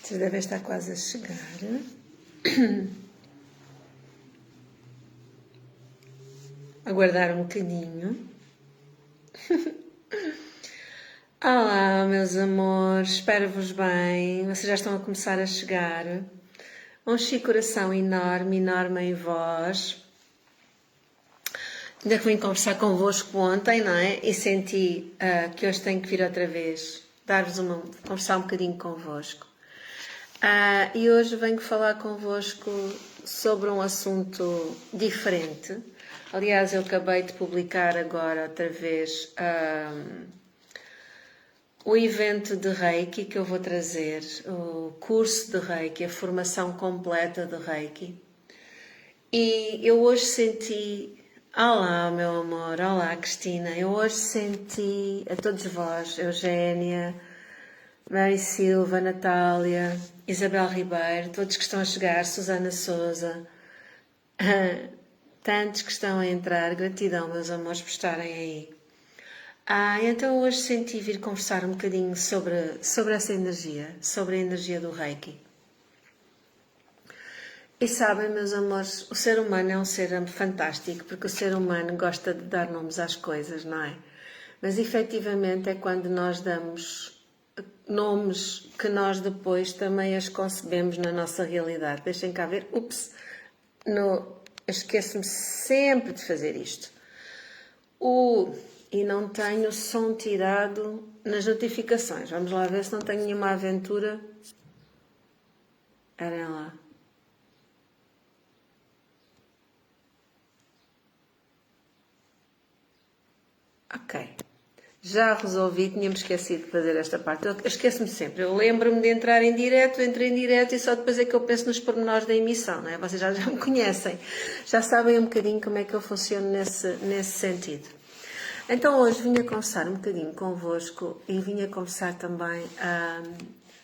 Vocês devem estar quase a chegar. Aguardar um bocadinho. Olá, meus amores, espero-vos bem. Vocês já estão a começar a chegar. Um chique coração enorme, enorme em vós. Ainda que vim conversar convosco ontem, não é? E senti que hoje tenho que vir outra vez, conversar um bocadinho convosco. E hoje venho falar convosco sobre um assunto diferente. Aliás, eu acabei de publicar agora outra vez o evento de Reiki que eu vou trazer, o curso de Reiki, a formação completa de Reiki. E eu hoje senti... Olá, meu amor, olá, Cristina. Eu hoje senti a todos vós, Eugénia, Mary Silva, Natália, Isabel Ribeiro, todos que estão a chegar, Susana Souza, tantos que estão a entrar, gratidão, meus amores, por estarem aí. Então hoje senti vir conversar um bocadinho sobre essa energia, sobre a energia do Reiki. E sabem, meus amores, o ser humano é um ser fantástico, porque o ser humano gosta de dar nomes às coisas, não é? Mas efetivamente é quando nós damos nomes que nós depois também as concebemos na nossa realidade. Deixem cá ver. Eu esqueço-me sempre de fazer isto. E não tenho o som tirado nas notificações. Vamos lá ver se não tenho nenhuma aventura. Esperem lá. Ok. Já resolvi, tínhamos esquecido de fazer esta parte. Eu esqueço-me sempre. Eu lembro-me de entrar em direto, entro em direto e só depois é que eu penso nos pormenores da emissão, não é? Vocês já me conhecem. Já sabem um bocadinho como é que eu funciono nesse sentido. Então hoje vim a conversar um bocadinho convosco e vim a conversar também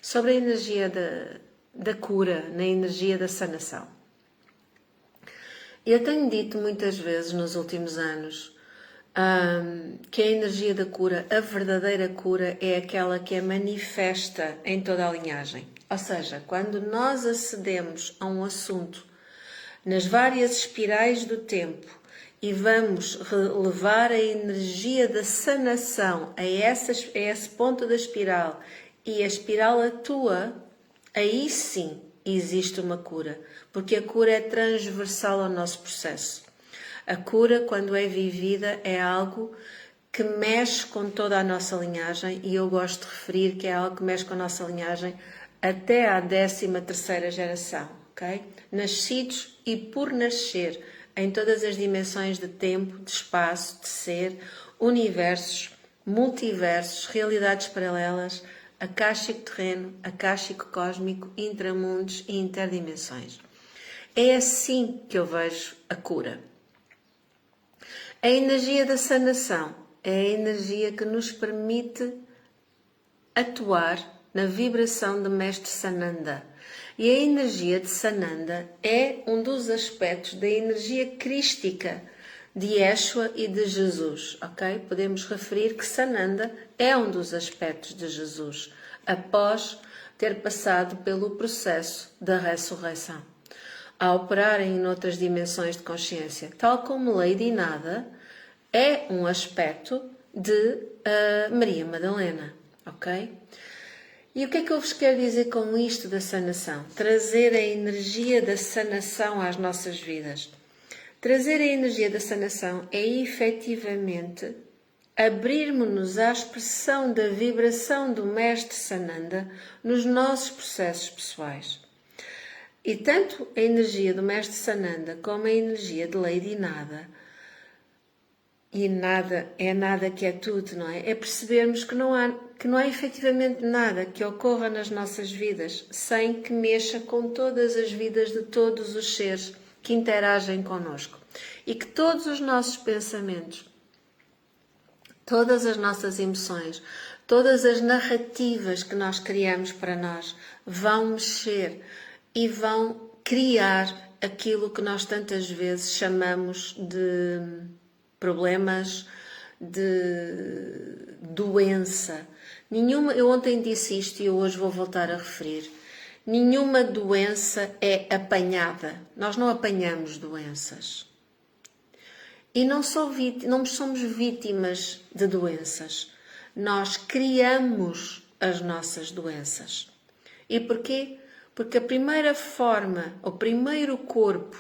sobre a energia da cura, na energia da sanação. Eu tenho dito muitas vezes nos últimos anos que a energia da cura, a verdadeira cura, é aquela que é manifesta em toda a linhagem. Ou seja, quando nós acedemos a um assunto nas várias espirais do tempo e vamos levar a energia da sanação a esse ponto da espiral e a espiral atua, aí sim existe uma cura, porque a cura é transversal ao nosso processo. A cura, quando é vivida, é algo que mexe com toda a nossa linhagem, e eu gosto de referir que é algo que mexe com a nossa linhagem até à 13ª geração, ok? Nascidos e por nascer em todas as dimensões de tempo, de espaço, de ser, universos, multiversos, realidades paralelas, acástico terreno, acástico cósmico, intramundos e interdimensões. É assim que eu vejo a cura. A energia da sanação é a energia que nos permite atuar na vibração de Mestre Sananda. E a energia de Sananda é um dos aspectos da energia crística de Yeshua e de Jesus, ok? Podemos referir que Sananda é um dos aspectos de Jesus, após ter passado pelo processo da ressurreição, a operarem em outras dimensões de consciência, tal como Lady Nada é um aspecto de Maria Madalena, ok? E o que é que eu vos quero dizer com isto da sanação? Trazer a energia da sanação às nossas vidas. Trazer a energia da sanação é efetivamente abrirmos-nos à expressão da vibração do Mestre Sananda nos nossos processos pessoais. E tanto a energia do Mestre Sananda como a energia de Lady Nada, e nada que é tudo, não é? É percebermos que não há efetivamente nada que ocorra nas nossas vidas sem que mexa com todas as vidas de todos os seres que interagem connosco. E que todos os nossos pensamentos, todas as nossas emoções, todas as narrativas que nós criamos para nós vão mexer e vão criar aquilo que nós tantas vezes chamamos de problemas, de doença. Eu ontem disse isto e eu hoje vou voltar a referir. Nenhuma doença é apanhada. Nós não apanhamos doenças. E não somos vítimas de doenças. Nós criamos as nossas doenças. E porquê? Porque a primeira forma, o primeiro corpo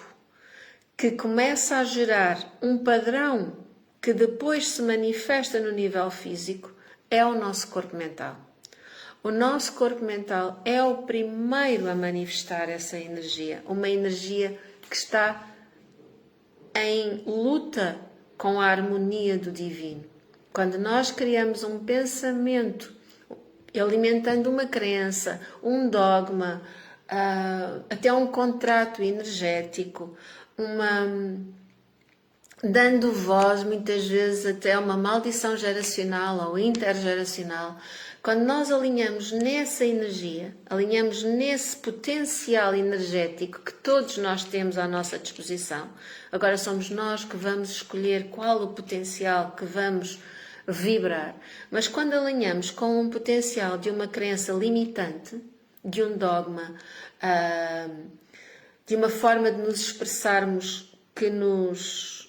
que começa a gerar um padrão que depois se manifesta no nível físico é o nosso corpo mental. O nosso corpo mental é o primeiro a manifestar essa energia, uma energia que está em luta com a harmonia do divino. Quando nós criamos um pensamento, alimentando uma crença, um dogma, até um contrato energético, dando voz muitas vezes até a uma maldição geracional ou intergeracional, quando nós alinhamos nessa energia, alinhamos nesse potencial energético que todos nós temos à nossa disposição, agora somos nós que vamos escolher qual o potencial que vamos vibrar. Mas quando alinhamos com um potencial de uma crença limitante, de um dogma, de uma forma de nos expressarmos que nos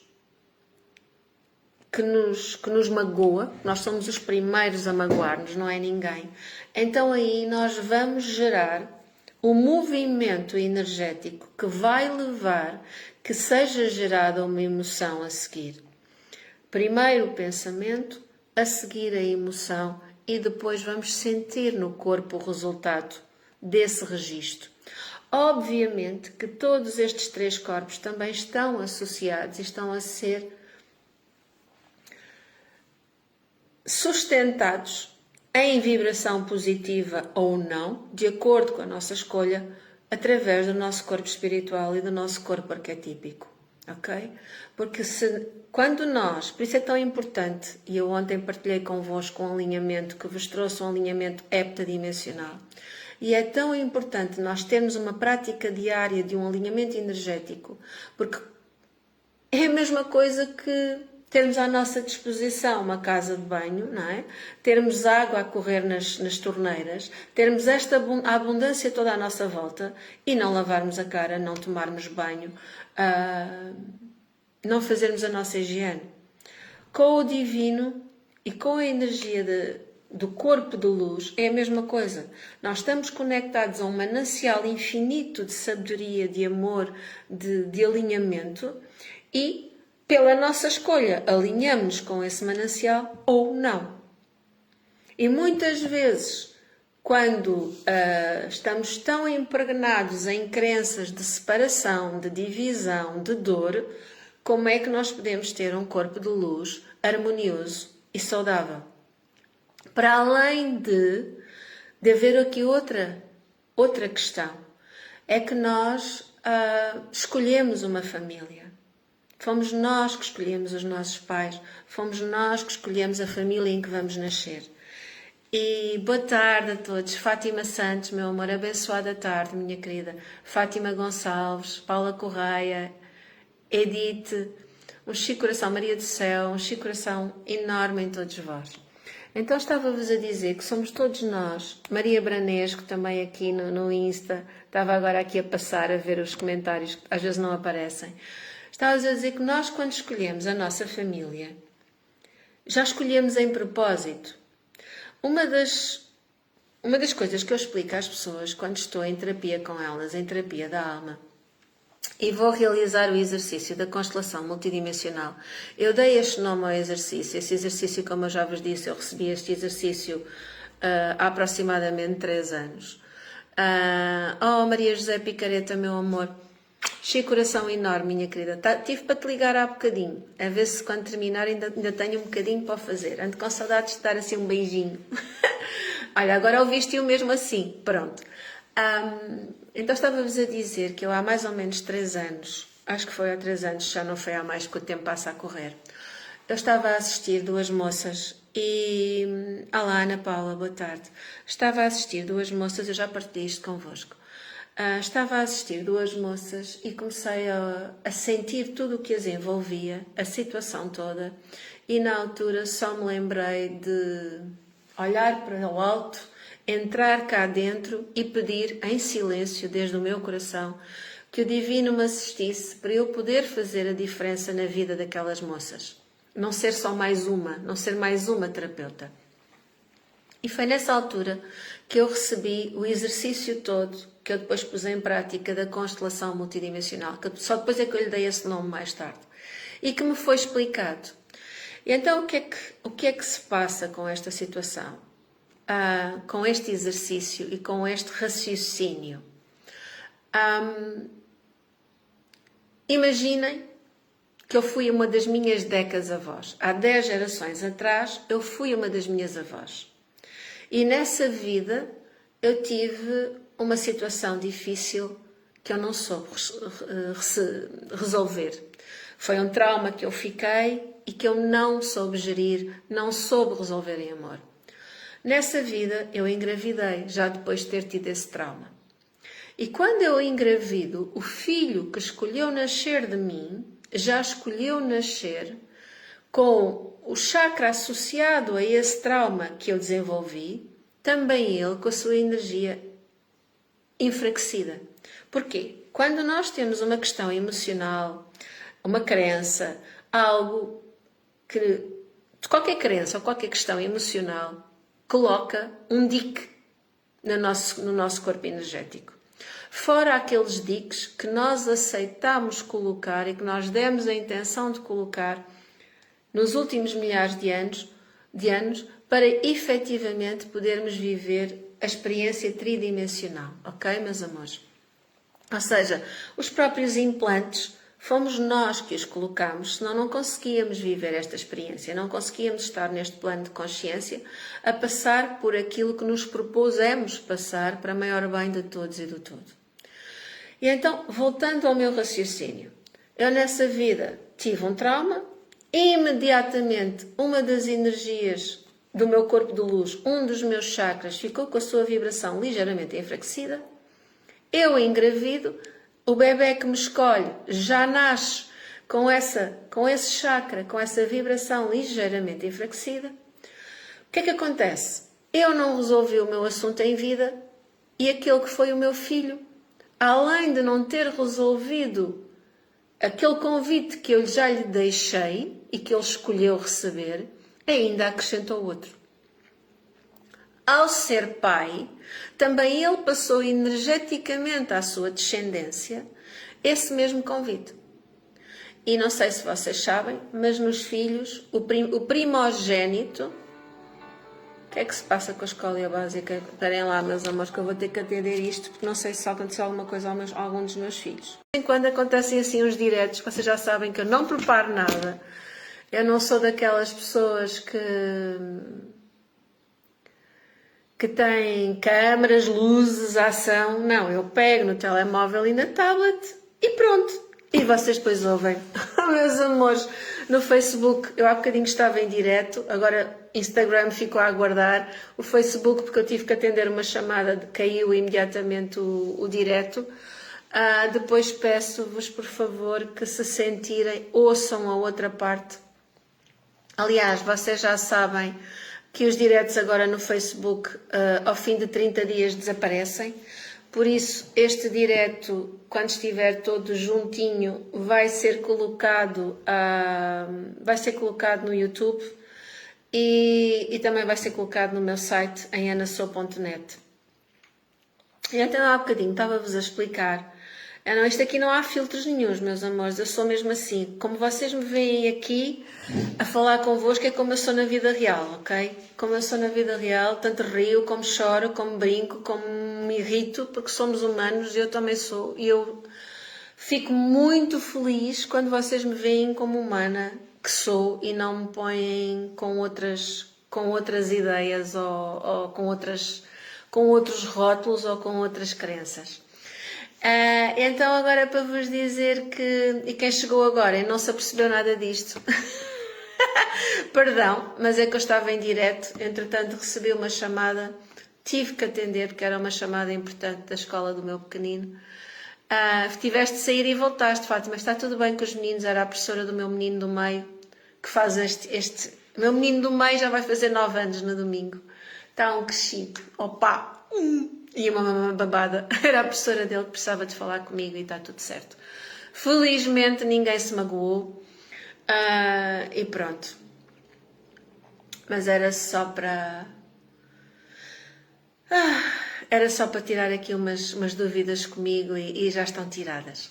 magoa, nós somos os primeiros a magoar-nos, não é ninguém. Então aí nós vamos gerar o movimento energético que vai levar que seja gerada uma emoção a seguir. Primeiro o pensamento, a seguir a emoção e depois vamos sentir no corpo o resultado desse registro. Obviamente que todos estes três corpos também estão associados e estão a ser sustentados em vibração positiva ou não, de acordo com a nossa escolha, através do nosso corpo espiritual e do nosso corpo arquetípico, ok? Porque quando nós, por isso é tão importante, e eu ontem partilhei convosco um alinhamento que vos trouxe um alinhamento heptadimensional, e é tão importante nós termos uma prática diária de um alinhamento energético, porque é a mesma coisa que termos à nossa disposição uma casa de banho, não é? Termos água a correr nas torneiras, termos a abundância toda à nossa volta e não lavarmos a cara, não tomarmos banho, não fazermos a nossa higiene. Com o divino e com a energia do corpo de luz é a mesma coisa. Nós estamos conectados a um manancial infinito de sabedoria, de amor, de alinhamento e pela nossa escolha, alinhamos com esse manancial ou não. E muitas vezes, quando estamos tão impregnados em crenças de separação, de divisão, de dor, como é que nós podemos ter um corpo de luz harmonioso e saudável? Para além de haver aqui outra questão, é que nós escolhemos uma família. Fomos nós que escolhemos os nossos pais, fomos nós que escolhemos a família em que vamos nascer. E boa tarde a todos. Fátima Santos, meu amor, abençoada tarde, minha querida. Fátima Gonçalves, Paula Correia, Edith, um chico coração, Maria do Céu, um chico coração enorme em todos vós. Então estava-vos a dizer que somos todos nós. Maria Branesco também aqui no Insta, estava agora aqui a passar a ver os comentários que às vezes não aparecem. Estavas a dizer que nós, quando escolhemos a nossa família, já escolhemos em propósito. Uma das coisas que eu explico às pessoas quando estou em terapia com elas, em terapia da alma, e vou realizar o exercício da constelação multidimensional. Eu dei este nome ao exercício. Esse exercício, como eu já vos disse, eu recebi este exercício há aproximadamente 3 anos. Maria José Picareta, meu amor. Chico coração enorme, minha querida. Tive para te ligar há bocadinho. A ver se quando terminar ainda tenho um bocadinho para fazer. Ando com saudades de dar assim um beijinho. Olha, agora ouviste-o mesmo assim. Pronto. Então estava-vos a dizer que eu há mais ou menos 3 anos, acho que foi há 3 anos, já não foi há mais, porque o tempo passa a correr. Eu estava a assistir 2 moças e... Olá, Ana Paula, boa tarde. Estava a assistir 2 moças, eu já partilhei isto convosco. Estava a assistir 2 moças e comecei a sentir tudo o que as envolvia, a situação toda, e na altura só me lembrei de olhar para o alto entrar cá dentro e pedir em silêncio, desde o meu coração, que o Divino me assistisse para eu poder fazer a diferença na vida daquelas moças. Não ser só mais uma, não ser mais uma terapeuta. E foi nessa altura que eu recebi o exercício todo, que eu depois pus em prática, da constelação multidimensional, que só depois é que eu lhe dei esse nome mais tarde, e que me foi explicado. E então o que é que se passa com esta situação? Com este exercício e com este raciocínio? Imaginem que eu fui uma das minhas decas-avós. Há 10 gerações atrás, eu fui uma das minhas avós. E nessa vida, eu tive uma situação difícil que eu não soube resolver. Foi um trauma que eu fiquei e que eu não soube gerir, não soube resolver em amor. Nessa vida, eu engravidei, já depois de ter tido esse trauma. E quando eu engravido, o filho que escolheu nascer de mim, já escolheu nascer com o chakra associado a esse trauma que eu desenvolvi, também ele com a sua energia enfraquecida. Porquê? Quando nós temos uma questão emocional, uma crença, algo que, qualquer crença ou qualquer questão emocional, coloca um dique no nosso corpo energético. Fora aqueles diques que nós aceitamos colocar e que nós demos a intenção de colocar nos últimos milhares de anos para efetivamente podermos viver a experiência tridimensional, ok, meus amores? Ou seja, os próprios implantes fomos nós que os colocamos, senão não conseguíamos viver esta experiência, não conseguíamos estar neste plano de consciência a passar por aquilo que nos propusemos passar para maior bem de todos e do todo. E então, voltando ao meu raciocínio, eu nessa vida tive um trauma, imediatamente uma das energias do meu corpo de luz, um dos meus chakras, ficou com a sua vibração ligeiramente enfraquecida. Eu engravido, o bebê que me escolhe já nasce com esse chakra, com essa vibração ligeiramente enfraquecida. O que é que acontece? Eu não resolvi o meu assunto em vida e aquele que foi o meu filho, além de não ter resolvido aquele convite que eu já lhe deixei e que ele escolheu receber, ainda acrescentou outro. Ao ser pai, também ele passou energeticamente à sua descendência esse mesmo convite. E não sei se vocês sabem, mas nos filhos, o primogênito... O que é que se passa com a escola básica? Esperem lá, meus amores, que eu vou ter que atender isto, porque não sei se aconteceu alguma coisa a algum dos meus filhos. Quando acontecem assim uns diretos, vocês já sabem que eu não preparo nada. Eu não sou daquelas pessoas que têm câmaras, luzes, ação. Não, eu pego no telemóvel e na tablet e pronto. E vocês depois ouvem. Meus amores, no Facebook, eu há bocadinho estava em direto, agora Instagram ficou a aguardar. O Facebook, porque eu tive que atender uma chamada, caiu imediatamente o direto. Depois peço-vos, por favor, que se sentirem, ouçam a outra parte. Aliás, vocês já sabem que os diretos agora no Facebook, ao fim de 30 dias, desaparecem. Por isso, este direto, quando estiver todo juntinho, vai ser colocado no YouTube e também vai ser colocado no meu site, em anasou.net. E então, há bocadinho, estava-vos a explicar. Isto aqui não há filtros nenhuns, meus amores, eu sou mesmo assim. Como vocês me veem aqui a falar convosco, é como eu sou na vida real, ok? Como eu sou na vida real, tanto rio, como choro, como brinco, como me irrito, porque somos humanos, eu também sou. E eu fico muito feliz quando vocês me veem como humana que sou e não me põem com outras ideias ou com outros rótulos ou com outras crenças. Então agora para vos dizer que, e quem chegou agora e não se apercebeu nada disto, perdão, mas é que eu estava em direto, entretanto recebi uma chamada, tive que atender porque era uma chamada importante da escola do meu pequenino. Tiveste de sair e voltaste, Fátima, está tudo bem com os meninos, era a professora do meu menino do meio, que faz o meu menino do meio já vai fazer 9 anos no domingo. Está um crescido. Opa! E uma babada. Era a professora dele que precisava de falar comigo e está tudo certo. Felizmente ninguém se magoou. E pronto. Mas era só para... era só para tirar aqui umas dúvidas comigo e já estão tiradas.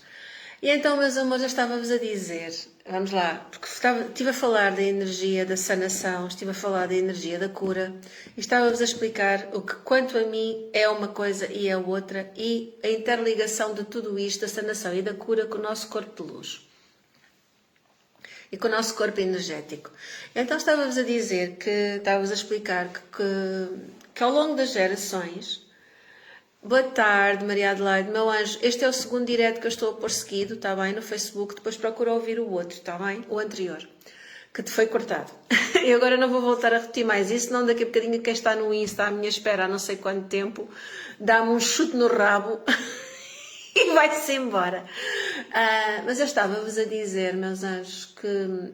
E então, meus amores, eu estava-vos a dizer, vamos lá, porque estive a falar da energia da sanação, estive a falar da energia da cura, e estava-vos a explicar o que, quanto a mim, é uma coisa e é outra, e a interligação de tudo isto, da sanação e da cura, com o nosso corpo de luz. E com o nosso corpo energético. Então estava-vos a dizer estava-vos a explicar que ao longo das gerações... Boa tarde, Maria Adelaide, meu anjo, este é o segundo direto que eu estou a pôr seguido, está bem, no Facebook, depois procura ouvir o outro, está bem, o anterior, que te foi cortado. E agora não vou voltar a repetir mais isso, senão daqui a bocadinho quem está no Insta à minha espera há não sei quanto tempo, dá-me um chute no rabo e vai-se embora. Mas eu estava-vos a dizer, meus anjos,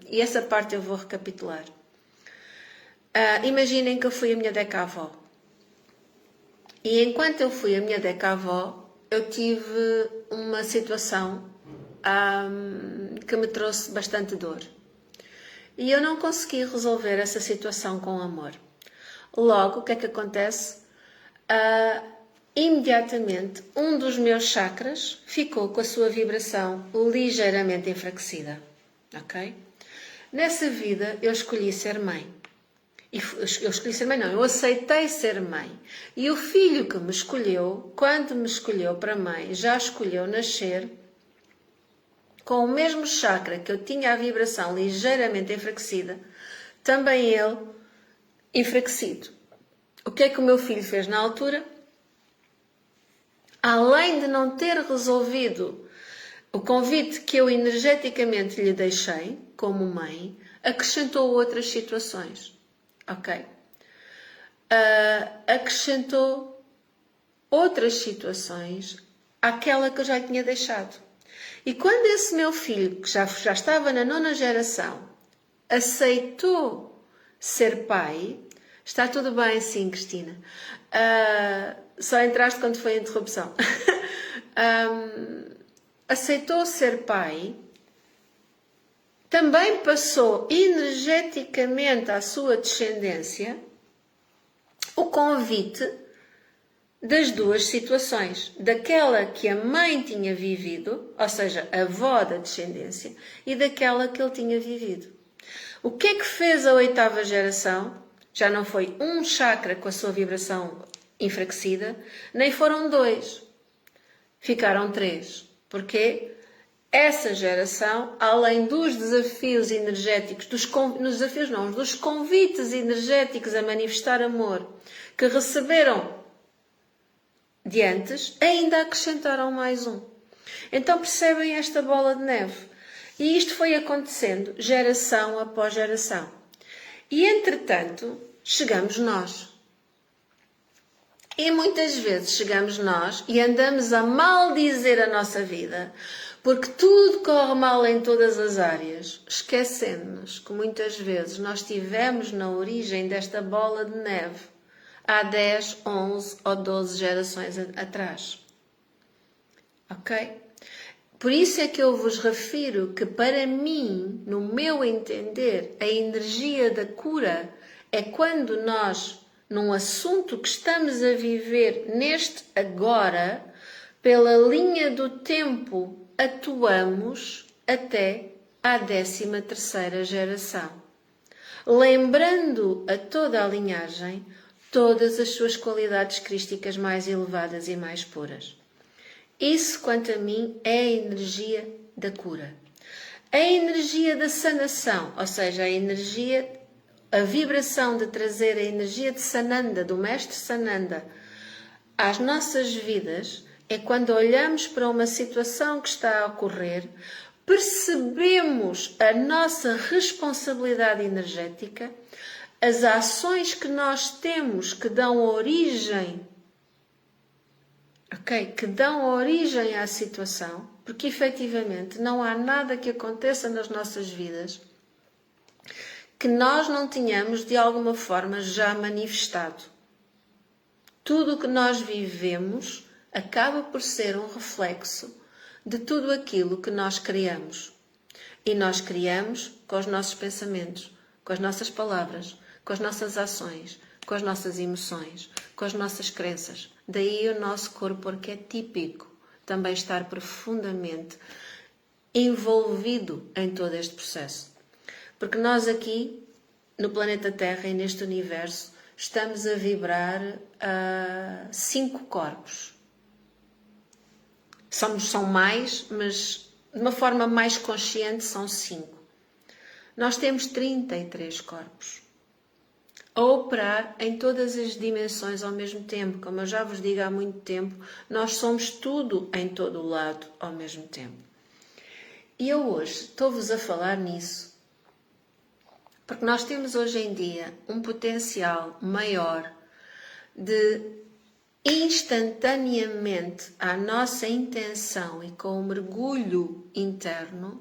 e essa parte eu vou recapitular. Imaginem que eu fui a minha deca-avó. E enquanto eu fui a minha deca-avó, eu tive uma situação que me trouxe bastante dor. E eu não consegui resolver essa situação com amor. Logo, o que é que acontece? Imediatamente, um dos meus chakras ficou com a sua vibração ligeiramente enfraquecida. Ok? Nessa vida, eu escolhi ser mãe. Eu escolhi ser mãe, não, eu aceitei ser mãe. E o filho que me escolheu, quando me escolheu para mãe, já escolheu nascer com o mesmo chakra que eu tinha a vibração ligeiramente enfraquecida, também ele enfraquecido. O que é que o meu filho fez na altura? Além de não ter resolvido o convite que eu energeticamente lhe deixei, como mãe, acrescentou outras situações. Ok? Acrescentou outras situações àquela que eu já tinha deixado. E quando esse meu filho, que já estava na 9ª geração, aceitou ser pai, está tudo bem, sim, Cristina. Só entraste quando foi a interrupção. Aceitou ser pai, também passou energeticamente à sua descendência o convite das duas situações, daquela que a mãe tinha vivido, ou seja, a avó da descendência, e daquela que ele tinha vivido. O que é que fez a 8ª geração? Já não foi um chakra com a sua vibração enfraquecida, nem foram 2, ficaram 3. Porquê? Essa geração, além dos desafios energéticos, dos convites energéticos a manifestar amor que receberam de antes, ainda acrescentaram mais um. Então percebem esta bola de neve. E isto foi acontecendo geração após geração. E entretanto, chegamos nós. E muitas vezes chegamos nós e andamos a maldizer a nossa vida, porque tudo corre mal em todas as áreas, esquecendo-nos que muitas vezes nós estivemos na origem desta bola de neve há 10, 11 ou 12 gerações atrás. Ok? Por isso é que eu vos refiro que, para mim, no meu entender, a energia da cura é quando nós, num assunto que estamos a viver neste agora, pela linha do tempo, atuamos até à 13ª geração, lembrando a toda a linhagem todas as suas qualidades crísticas mais elevadas e mais puras. Isso, quanto a mim, é a energia da cura. A energia da sanação, ou seja, a vibração de trazer a energia de Sananda, do Mestre Sananda, às nossas vidas, é quando olhamos para uma situação que está a ocorrer, percebemos a nossa responsabilidade energética, as ações que nós temos que dão origem, que dão origem à situação, porque efetivamente não há nada que aconteça nas nossas vidas que nós não tenhamos de alguma forma já manifestado. Tudo o que nós vivemos acaba por ser um reflexo de tudo aquilo que nós criamos. E nós criamos com os nossos pensamentos, com as nossas palavras, com as nossas ações, com as nossas emoções, com as nossas crenças. Daí o nosso corpo arquetípico também estar profundamente envolvido em todo este processo. Porque nós aqui, no planeta Terra e neste universo, estamos a vibrar a 5 corpos. São mais, mas de uma forma mais consciente são 5. Nós temos 33 corpos a operar em todas as dimensões ao mesmo tempo. Como eu já vos digo há muito tempo, nós somos tudo em todo o lado ao mesmo tempo. E eu hoje estou-vos a falar nisso porque nós temos hoje em dia um potencial maior de instantaneamente à nossa intenção e com o mergulho interno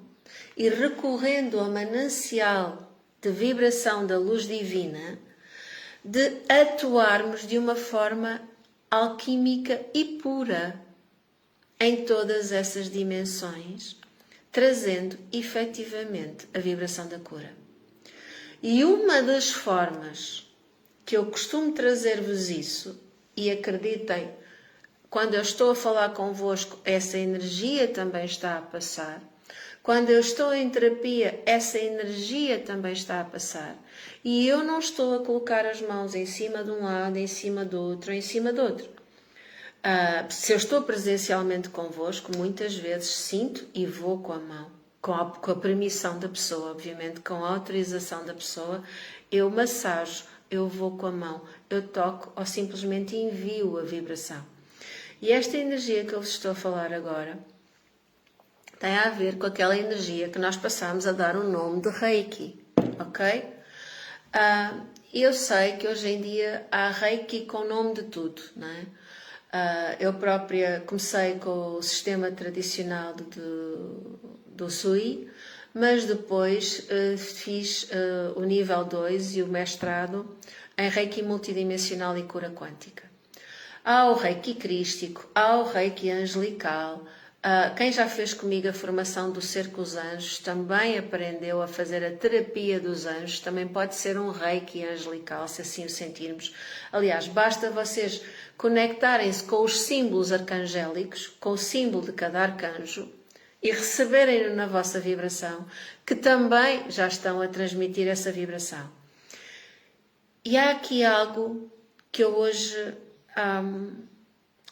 e recorrendo ao manancial de vibração da luz divina, de atuarmos de uma forma alquímica e pura em todas essas dimensões, trazendo efetivamente a vibração da cura. E uma das formas que eu costumo trazer-vos isso, e acreditem, quando eu estou a falar convosco, essa energia também está a passar. Quando eu estou em terapia, essa energia também está a passar. E eu não estou a colocar as mãos em cima de um lado, em cima do outro, em cima do outro. Se eu estou presencialmente convosco, muitas vezes sinto e vou com a mão. Com a permissão da pessoa, obviamente, com a autorização da pessoa, eu massajo, eu vou com a mão, eu toco ou simplesmente envio a vibração. E esta energia que eu vos estou a falar agora tem a ver com aquela energia que nós passamos a dar o nome de Reiki, ok? Eu sei que hoje em dia há Reiki com o nome de tudo, não é? Eu própria comecei com o sistema tradicional do Sui, mas depois fiz o nível 2 e o mestrado em Reiki multidimensional e cura quântica. Há o Reiki crístico, há o Reiki angelical. Quem já fez comigo a formação do Ser com os Anjos também aprendeu a fazer a terapia dos anjos, também pode ser um Reiki angelical, se assim o sentirmos. Aliás, basta vocês conectarem-se com os símbolos arcangélicos, com o símbolo de cada arcanjo, e receberem-no na vossa vibração, que também já estão a transmitir essa vibração. E há aqui algo que eu hoje...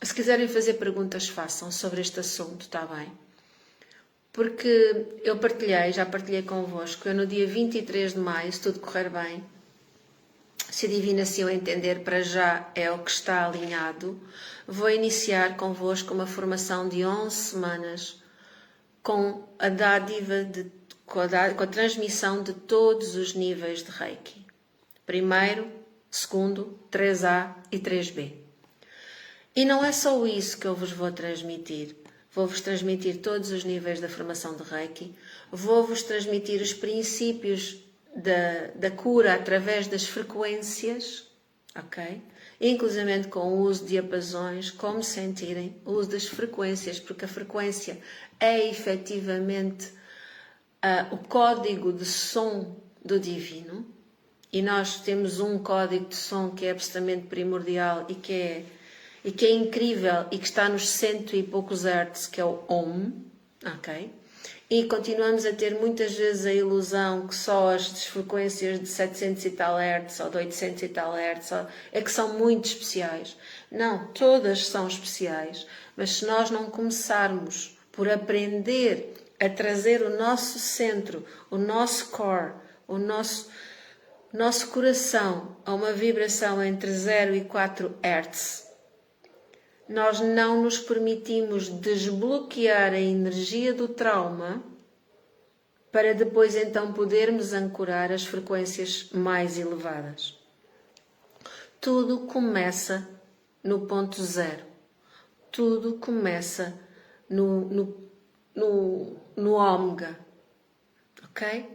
se quiserem fazer perguntas, façam sobre este assunto, está bem? Porque eu já partilhei convosco, eu no dia 23 de maio, se tudo correr bem, se a Divina assim o entender, para já é o que está alinhado, vou iniciar convosco uma formação de 11 semanas com a dádiva, com a transmissão de todos os níveis de Reiki. Primeiro, segundo, 3A e 3B. E não é só isso que eu vos vou transmitir. Vou-vos transmitir todos os níveis da formação de Reiki. Vou-vos transmitir os princípios da cura através das frequências, ok? Inclusivamente com o uso de diapasões, como sentirem, o uso das frequências, porque a frequência é efetivamente o código de som do divino. E nós temos um código de som que é absolutamente primordial e que é incrível e que está nos 100 e poucos hertz, que é o Om, ok? E continuamos a ter muitas vezes a ilusão que só as frequências de 700 e tal hertz ou de 800 e tal hertz é que são muito especiais. Não, todas são especiais, mas se nós não começarmos por aprender a trazer o nosso centro, o nosso core, o nosso coração a uma vibração entre 0 e 4 hertz, nós não nos permitimos desbloquear a energia do trauma para depois então podermos ancorar as frequências mais elevadas. Tudo começa no ponto zero. Tudo começa no ômega. Ok?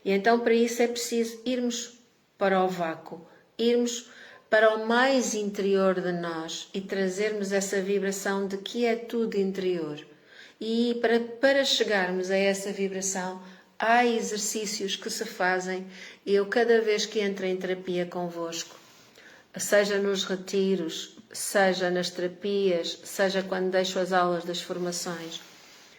E então para isso é preciso irmos para o vácuo, irmos para o mais interior de nós e trazermos essa vibração de quietude interior. E para chegarmos a essa vibração, há exercícios que se fazem. Eu, cada vez que entro em terapia convosco, seja nos retiros, seja nas terapias, seja quando deixo as aulas das formações,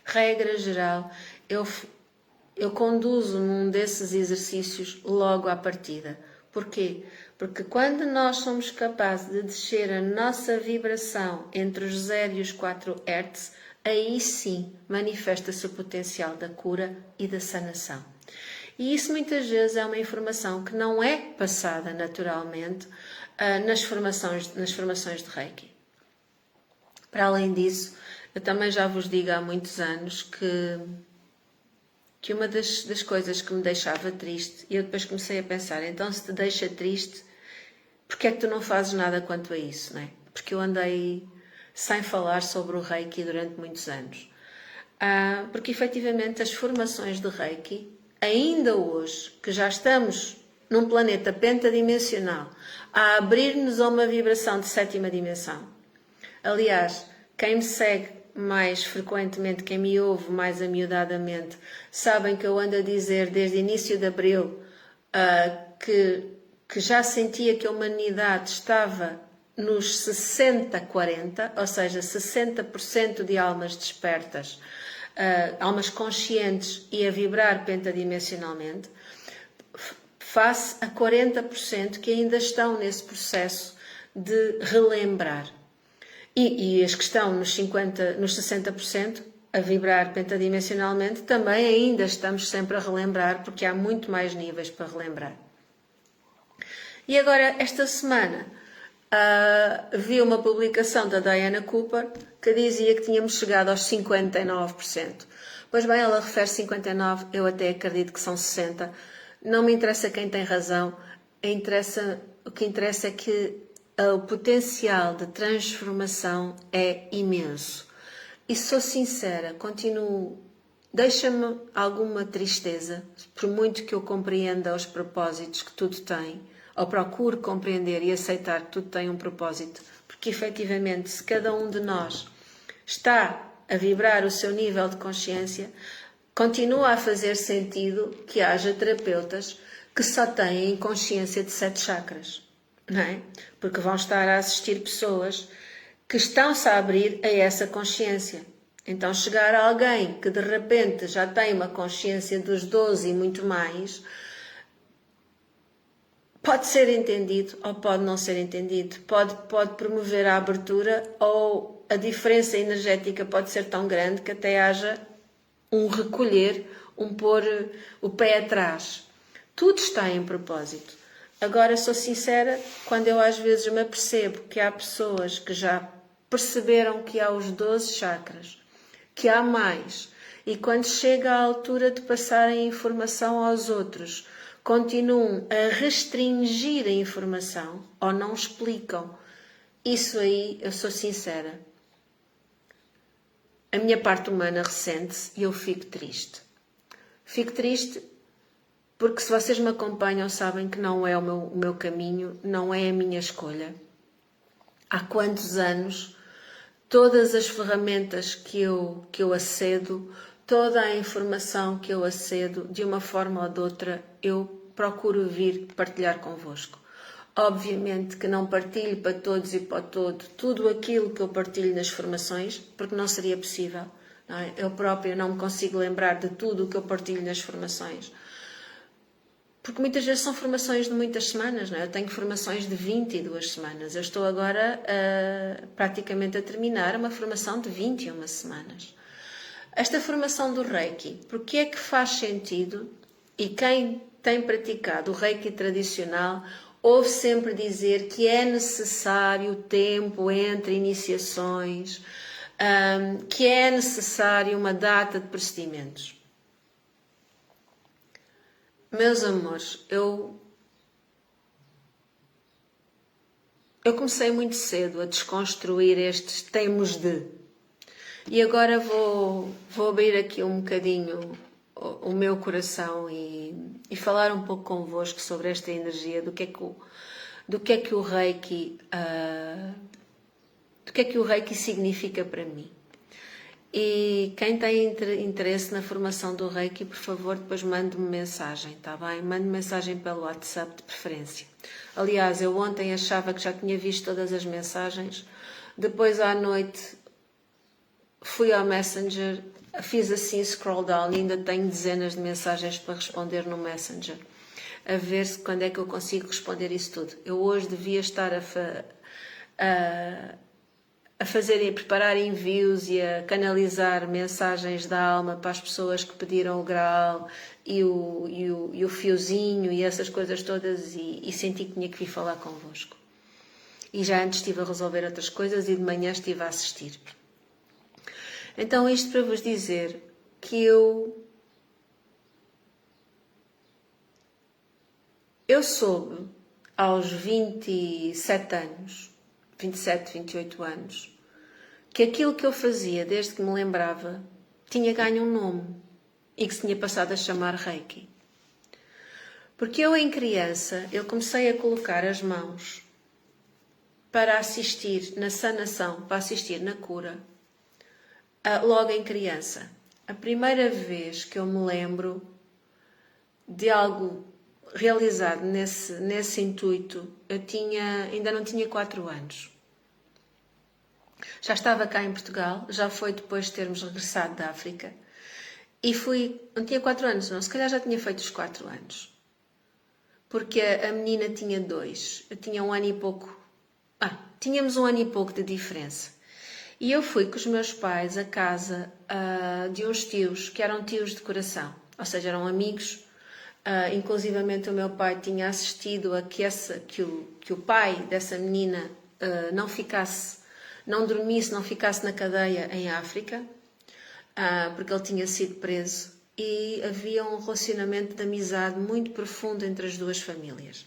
regra geral, eu conduzo num desses exercícios logo à partida. Porquê? Porque quando nós somos capazes de descer a nossa vibração entre os 0 e os 4 Hz, aí sim manifesta-se o potencial da cura e da sanação. E isso muitas vezes é uma informação que não é passada naturalmente nas formações de Reiki. Para além disso, eu também já vos digo há muitos anos que uma das coisas que me deixava triste, e eu depois comecei a pensar, então se te deixa triste, porque é que tu não fazes nada quanto a isso, não é? Porque eu andei sem falar sobre o Reiki durante muitos anos. Porque efetivamente as formações de Reiki, ainda hoje, que já estamos num planeta pentadimensional, a abrir-nos a uma vibração de 7ª dimensão. Aliás, quem me segue mais frequentemente, quem me ouve mais amiudadamente, sabem que eu ando a dizer desde início de abril que já sentia que a humanidade estava nos 60-40, ou seja, 60% de almas despertas, almas conscientes e a vibrar pentadimensionalmente, face a 40% que ainda estão nesse processo de relembrar. E as que estão nos 60% a vibrar pentadimensionalmente, também ainda estamos sempre a relembrar, porque há muito mais níveis para relembrar. E agora, esta semana, vi uma publicação da Diana Cooper que dizia que tínhamos chegado aos 59%. Pois bem, ela refere 59%, eu até acredito que são 60%. Não me interessa quem tem razão, o que interessa é que o potencial de transformação é imenso. E sou sincera, deixa-me alguma tristeza, por muito que eu compreenda os propósitos que tudo tem, ou procure compreender e aceitar que tudo tem um propósito, porque efetivamente se cada um de nós está a vibrar o seu nível de consciência, continua a fazer sentido que haja terapeutas que só têm consciência de 7 chakras. Não é? Porque vão estar a assistir pessoas que estão-se a abrir a essa consciência. Então chegar a alguém que de repente já tem uma consciência dos 12 e muito mais, pode ser entendido ou pode não ser entendido, pode promover a abertura, ou a diferença energética pode ser tão grande que até haja um recolher, um pôr o pé atrás. Tudo está em propósito. Agora, sou sincera, quando eu às vezes me apercebo que há pessoas que já perceberam que há os 12 chakras, que há mais, e quando chega a altura de passarem informação aos outros, continuam a restringir a informação ou não explicam. Isso aí, eu sou sincera. A minha parte humana ressente-se e eu fico triste. Fico triste porque se vocês me acompanham sabem que não é o meu caminho, não é a minha escolha. Há quantos anos, todas as ferramentas que eu acedo, toda a informação que eu acedo, de uma forma ou de outra, eu procuro vir partilhar convosco. Obviamente que não partilho para todos e para tudo aquilo que eu partilho nas formações, porque não seria possível. Não é? Eu própria não me consigo lembrar de tudo o que eu partilho nas formações. Porque muitas vezes são formações de muitas semanas, não é? Eu tenho formações de 22 semanas. Eu estou agora praticamente a terminar uma formação de 21 semanas. Esta formação do Reiki, porque é que faz sentido? E quem tem praticado o Reiki tradicional ouve sempre dizer que é necessário tempo entre iniciações, que é necessário uma data de procedimentos. Meus amores, eu comecei muito cedo a desconstruir estes temos de. E agora vou abrir aqui um bocadinho o meu coração e falar um pouco convosco sobre esta energia, do que do que é que o Reiki, do que é que o Reiki significa para mim. E quem tem interesse na formação do Reiki, por favor, depois mande-me mensagem, está bem? Mande-me mensagem pelo WhatsApp de preferência. Aliás, eu ontem achava que já tinha visto todas as mensagens, depois à noite fui ao Messenger, fiz assim scroll down e ainda tenho dezenas de mensagens para responder no Messenger, a ver se quando é que eu consigo responder isso tudo. Eu hoje devia estar a preparar envios e a canalizar mensagens da alma para as pessoas que pediram o graal e o fiozinho e essas coisas todas, e senti que tinha que vir falar convosco. E já antes estive a resolver outras coisas e de manhã estive a assistir. Então isto para vos dizer que eu soube aos 27 anos, 27, 28 anos, que aquilo que eu fazia desde que me lembrava tinha ganho um nome e que se tinha passado a chamar Reiki. Porque eu em criança, eu comecei a colocar as mãos para assistir na sanação, para assistir na cura, logo em criança. A primeira vez que eu me lembro de algo realizado nesse intuito, eu ainda não tinha 4 anos. Já estava cá em Portugal, já foi depois de termos regressado da África. E não tinha 4 anos, não, se calhar já tinha feito os 4 anos. Porque a menina tinha 2, eu tinha 1 ano e pouco. Tínhamos 1 ano e pouco de diferença. E eu fui com os meus pais à casa de uns tios, que eram tios de coração, ou seja, eram amigos. Inclusivamente o meu pai tinha assistido a que o pai dessa menina não dormisse, não ficasse na cadeia em África, porque ele tinha sido preso, e havia um relacionamento de amizade muito profundo entre as duas famílias.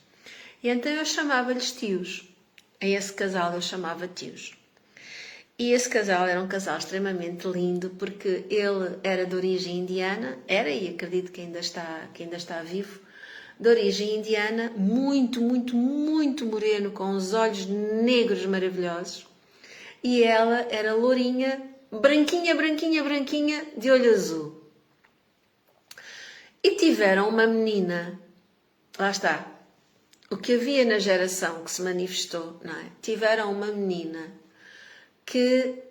E então eu chamava-lhes tios. A esse casal eu chamava tios. E esse casal era um casal extremamente lindo, porque ele era de origem indiana, e acredito que ainda está vivo, de origem indiana, muito, muito, muito moreno, com os olhos negros maravilhosos. E ela era lourinha, branquinha, branquinha, branquinha, de olho azul. E tiveram uma menina, lá está, o que havia na geração que se manifestou, não é? Tiveram uma menina que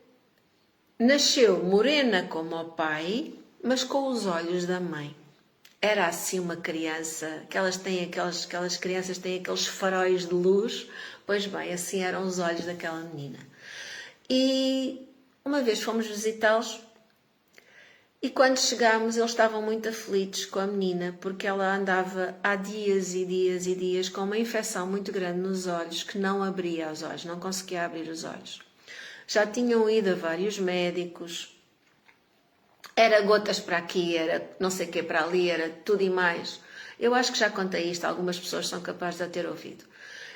nasceu morena como o pai, mas com os olhos da mãe. Era assim uma criança, aquelas crianças têm aqueles faróis de luz, pois bem, assim eram os olhos daquela menina. E uma vez fomos visitá-los, e quando chegámos eles estavam muito aflitos com a menina, porque ela andava há dias e dias e dias com uma infecção muito grande nos olhos, que não abria os olhos, não conseguia abrir os olhos. Já tinham ido a vários médicos, era gotas para aqui, era não sei o que para ali, era tudo e mais. Eu acho que já contei isto, algumas pessoas são capazes de a ter ouvido.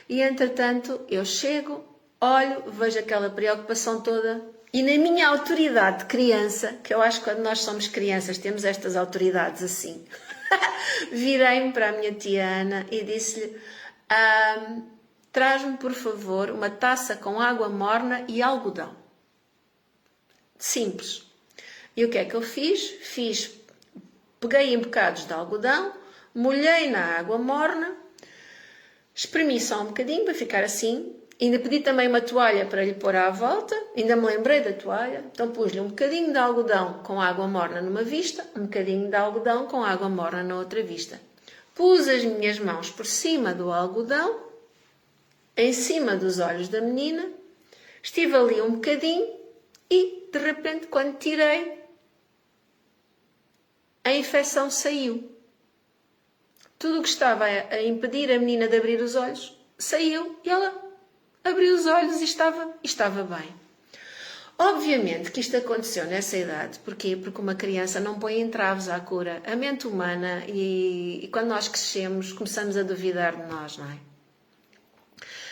E entretanto eu chego, olho, vejo aquela preocupação toda, e na minha autoridade de criança, que eu acho que quando nós somos crianças temos estas autoridades assim, virei-me para a minha tia Ana e disse-lhe: traz-me, por favor, uma taça com água morna e algodão. Simples. E o que é que eu fiz? Peguei em bocados de algodão, molhei na água morna, espremi só um bocadinho para ficar assim. Ainda pedi também uma toalha para lhe pôr à volta, ainda me lembrei da toalha, então pus-lhe um bocadinho de algodão com água morna numa vista, um bocadinho de algodão com água morna na outra vista. Pus as minhas mãos por cima do algodão, em cima dos olhos da menina, estive ali um bocadinho e, de repente, quando tirei, a infecção saiu. Tudo o que estava a impedir a menina de abrir os olhos saiu e ela abriu os olhos e estava bem. Obviamente que isto aconteceu nessa idade. Porquê? Porque uma criança não põe entraves à cura. A mente humana, e quando nós crescemos, começamos a duvidar de nós, não é?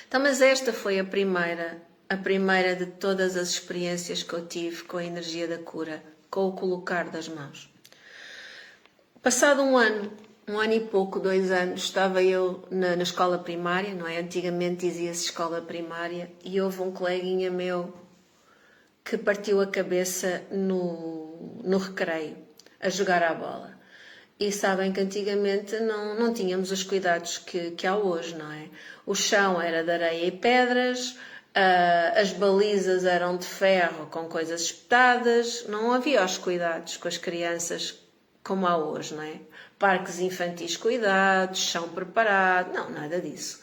Então, mas esta foi a primeira de todas as experiências que eu tive com a energia da cura, com o colocar das mãos. Passado um ano, um ano e pouco, 2 anos, estava eu na escola primária, não é? Antigamente dizia-se escola primária, e houve um coleguinha meu que partiu a cabeça no recreio, a jogar à bola. E sabem que antigamente não tínhamos os cuidados que há hoje, não é? O chão era de areia e pedras, as balizas eram de ferro com coisas espetadas, não havia os cuidados com as crianças como há hoje, não é? Parques infantis cuidados, chão preparado, não, nada disso.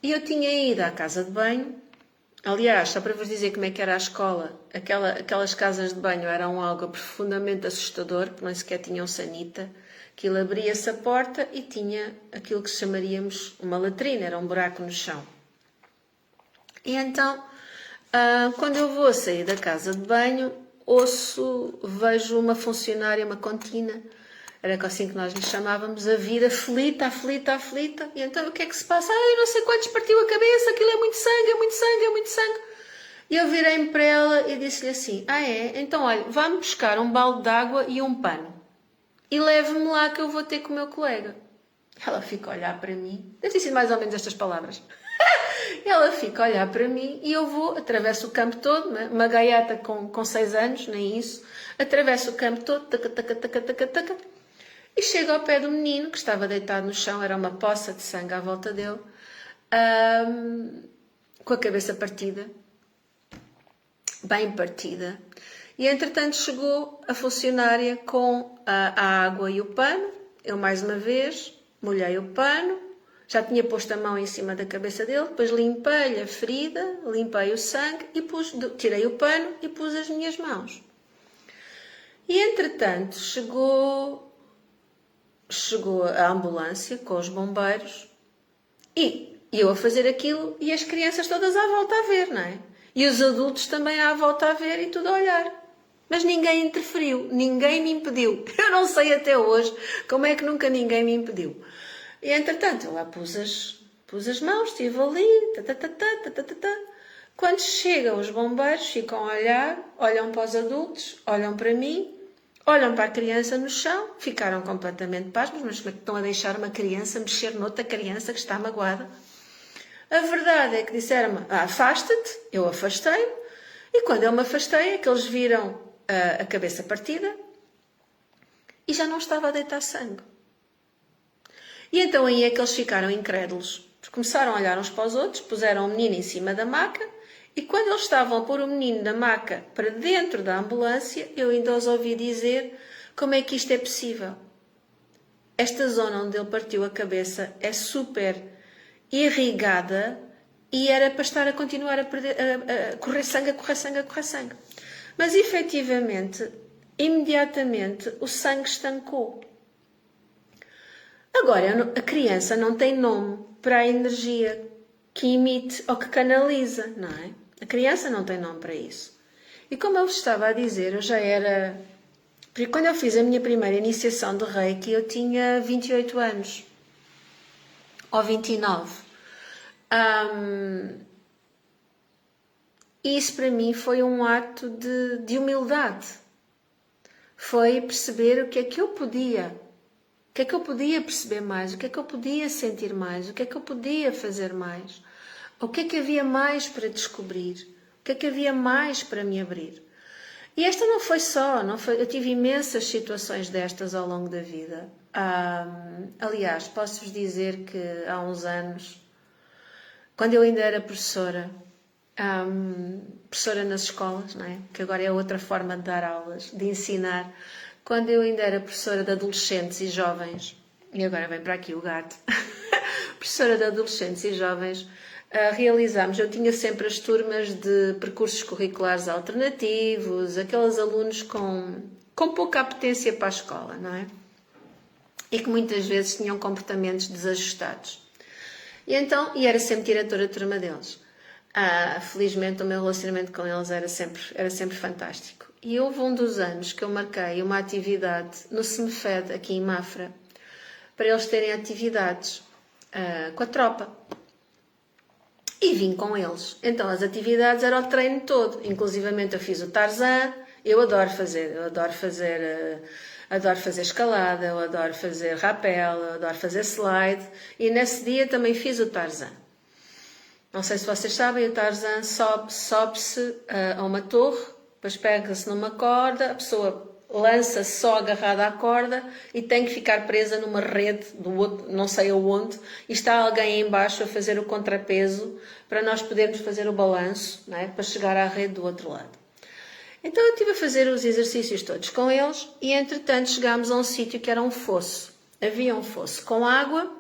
E eu tinha ido à casa de banho. Aliás, só para vos dizer como é que era a escola, aquelas casas de banho eram algo profundamente assustador, porque nem sequer tinham sanita. Aquilo abria-se a porta e tinha aquilo que chamaríamos uma latrina, era um buraco no chão. E então, quando eu vou sair da casa de banho, vejo uma funcionária, uma contina, era assim que nós lhe chamávamos, a vir aflita. E então o que é que se passa? Eu não sei quantos partiu a cabeça, aquilo é muito sangue, é muito sangue, é muito sangue. E eu virei-me para ela e disse-lhe assim, é? Então olha, vá-me buscar um balde de água e um pano. E leve-me lá que eu vou ter com o meu colega. Ela fica a olhar para mim, deve ter sido mais ou menos estas palavras. Ela fica a olhar para mim e eu vou, atravesso o campo todo, né? Uma gaiata com 6 anos, nem isso, atravesso o campo todo, taca, e chego ao pé do menino, que estava deitado no chão, era uma poça de sangue à volta dele, com a cabeça partida, bem partida. E entretanto chegou a funcionária com a água e o pano. Eu mais uma vez molhei o pano, já tinha posto a mão em cima da cabeça dele, depois limpei-lhe a ferida, limpei o sangue e tirei o pano e pus as minhas mãos. E entretanto chegou a ambulância com os bombeiros e eu a fazer aquilo e as crianças todas à volta a ver, não é? E os adultos também à volta a ver e tudo a olhar. Mas ninguém interferiu, ninguém me impediu. Eu não sei até hoje como é que nunca ninguém me impediu. E entretanto eu lá pus as mãos, estive ali, Quando chegam os bombeiros, ficam a olhar, olham para os adultos, olham para mim, olham para a criança no chão, ficaram completamente pasmos, mas como é que estão a deixar uma criança mexer noutra criança que está magoada? A verdade é que disseram-me, afasta-te, eu afastei-me, e quando eu me afastei é que eles viram a cabeça partida e já não estava a deitar sangue. E então aí é que eles ficaram incrédulos, começaram a olhar uns para os outros, puseram o menino em cima da maca, e quando eles estavam a pôr o menino da maca para dentro da ambulância, eu ainda os ouvi dizer como é que isto é possível. Esta zona onde ele partiu a cabeça é super irrigada e era para estar a continuar a correr sangue, a correr sangue, a correr sangue. Mas efetivamente, imediatamente, o sangue estancou. Agora, a criança não tem nome para a energia que emite ou que canaliza, não é? A criança não tem nome para isso. E como eu vos estava a dizer, eu já era... Quando eu fiz a minha primeira iniciação de Reiki, eu tinha 28 anos. Ou 29. E isso para mim foi um ato de humildade. Foi perceber o que é que eu podia. O que é que eu podia perceber mais? O que é que eu podia sentir mais? O que é que eu podia fazer mais? O que é que havia mais para descobrir? O que é que havia mais para me abrir? E esta não foi só, eu tive imensas situações destas ao longo da vida. Aliás, posso-vos dizer que há uns anos, quando eu ainda era professora nas escolas, não é? Que agora é outra forma de dar aulas, de ensinar. Quando eu ainda era professora de adolescentes e jovens, e agora vem para aqui o gato, professora de adolescentes e jovens, realizámos, eu tinha sempre as turmas de percursos curriculares alternativos, aqueles alunos com pouca apetência para a escola, não é? E que muitas vezes tinham comportamentos desajustados. E era sempre diretora de turma deles. Felizmente o meu relacionamento com eles era sempre fantástico. E houve um dos anos que eu marquei uma atividade no Semefed, aqui em Mafra, para eles terem atividades com a tropa. E vim com eles. Então as atividades eram o treino todo. Inclusivamente eu fiz o Tarzan. Eu adoro fazer Adoro fazer escalada, eu adoro fazer rapel, eu adoro fazer slide. E nesse dia também fiz o Tarzan. Não sei se vocês sabem, o Tarzan sobe-se a uma torre, depois pega-se numa corda, a pessoa lança-se só agarrada à corda e tem que ficar presa numa rede do outro, não sei aonde, e está alguém em baixo a fazer o contrapeso para nós podermos fazer o balanço, não é? Para chegar à rede do outro lado. Então eu estive a fazer os exercícios todos com eles e entretanto chegámos a um sítio que era um fosso. Havia um fosso com água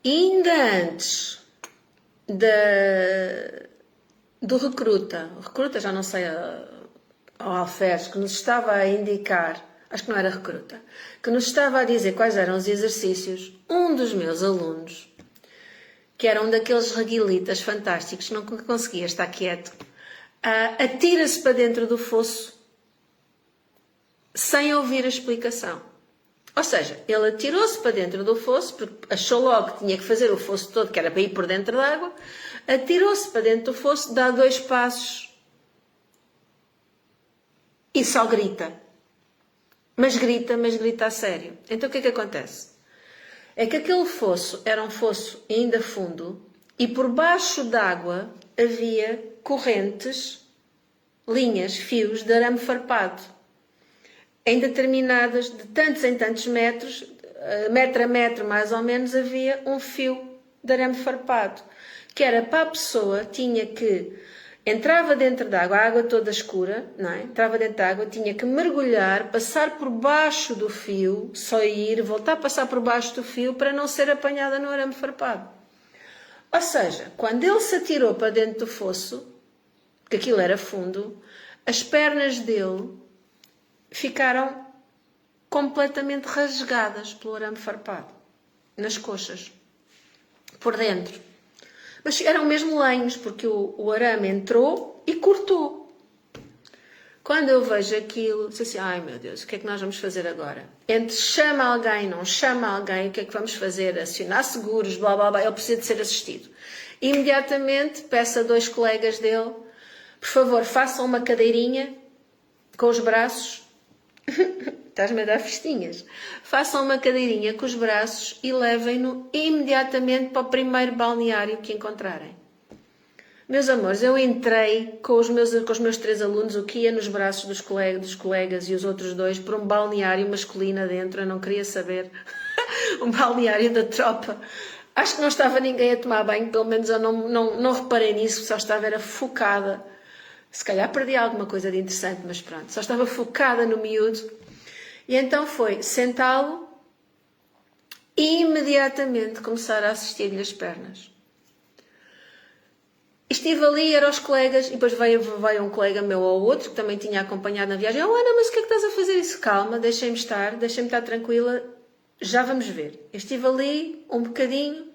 e ainda antes do recruta, o recruta já não sei, ao alferes, que nos estava a indicar, acho que não era recruta, que nos estava a dizer quais eram os exercícios, um dos meus alunos, que era um daqueles reguilitas fantásticos, não conseguia estar quieto, atira-se para dentro do fosso sem ouvir a explicação. Ou seja, ele atirou-se para dentro do fosso, porque achou logo que tinha que fazer o fosso todo, que era para ir por dentro da água, atirou-se para dentro do fosso, dá 2 passos e só grita. Mas grita a sério. Então o que é que acontece? É que aquele fosso era um fosso ainda fundo e por baixo d'água havia correntes, linhas, fios de arame farpado. Em determinadas, de tantos em tantos metros, metro a metro mais ou menos, havia um fio de arame farpado. Que era para a pessoa, tinha que... Entrava dentro da água, a água toda escura, não é? Entrava dentro da água, tinha que mergulhar, passar por baixo do fio, só ir, voltar a passar por baixo do fio para não ser apanhada no arame farpado. Ou seja, quando ele se atirou para dentro do fosso, que aquilo era fundo, as pernas dele ficaram completamente rasgadas pelo arame farpado, nas coxas, por dentro. Mas eram mesmo lenhos, porque o arame entrou e cortou. Quando eu vejo aquilo, disse assim, ai meu Deus, o que é que nós vamos fazer agora? Entre chama alguém, não chama alguém, o que é que vamos fazer? Acionar seguros, blá blá blá, ele precisa de ser assistido. Imediatamente peço a 2 colegas dele, por favor, façam uma cadeirinha com os braços, estás-me a dar festinhas, façam uma cadeirinha com os braços e levem-no imediatamente para o primeiro balneário que encontrarem. Meus amores, eu entrei com os meus 3 alunos, o que ia nos braços dos colegas e os outros 2, para um balneário masculino dentro, eu não queria saber, um balneário da tropa. Acho que não estava ninguém a tomar banho, pelo menos eu não reparei nisso, só estava era focada. Se calhar perdi alguma coisa de interessante, mas pronto, só estava focada no miúdo. E então foi sentá-lo e imediatamente começar a assistir-lhe as pernas. Estive ali, eram os colegas, e depois veio um colega meu ou outro, que também tinha acompanhado na viagem. Oh, Ana, mas o que é que estás a fazer isso? Calma, deixem-me estar tranquila, já vamos ver. Eu estive ali um bocadinho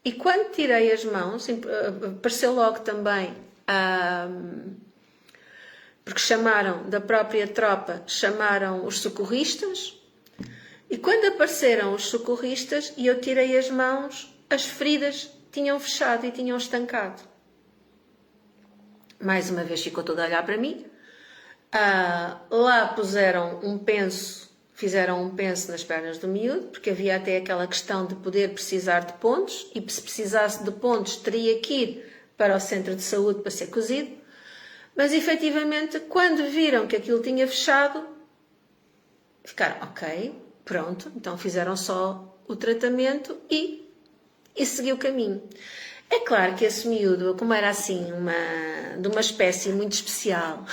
e quando tirei as mãos, apareceu logo também, porque chamaram da própria tropa, chamaram os socorristas, e quando apareceram os socorristas e eu tirei as mãos, as feridas tinham fechado e tinham estancado. Mais uma vez ficou toda a olhar para mim. Lá puseram um penso, fizeram um penso nas pernas do miúdo, porque havia até aquela questão de poder precisar de pontos, e se precisasse de pontos teria que ir para o centro de saúde para ser cozido. Mas efetivamente, quando viram que aquilo tinha fechado, ficaram, ok, pronto, então fizeram só o tratamento e seguiu o caminho. É claro que esse miúdo, como era assim, de uma espécie muito especial,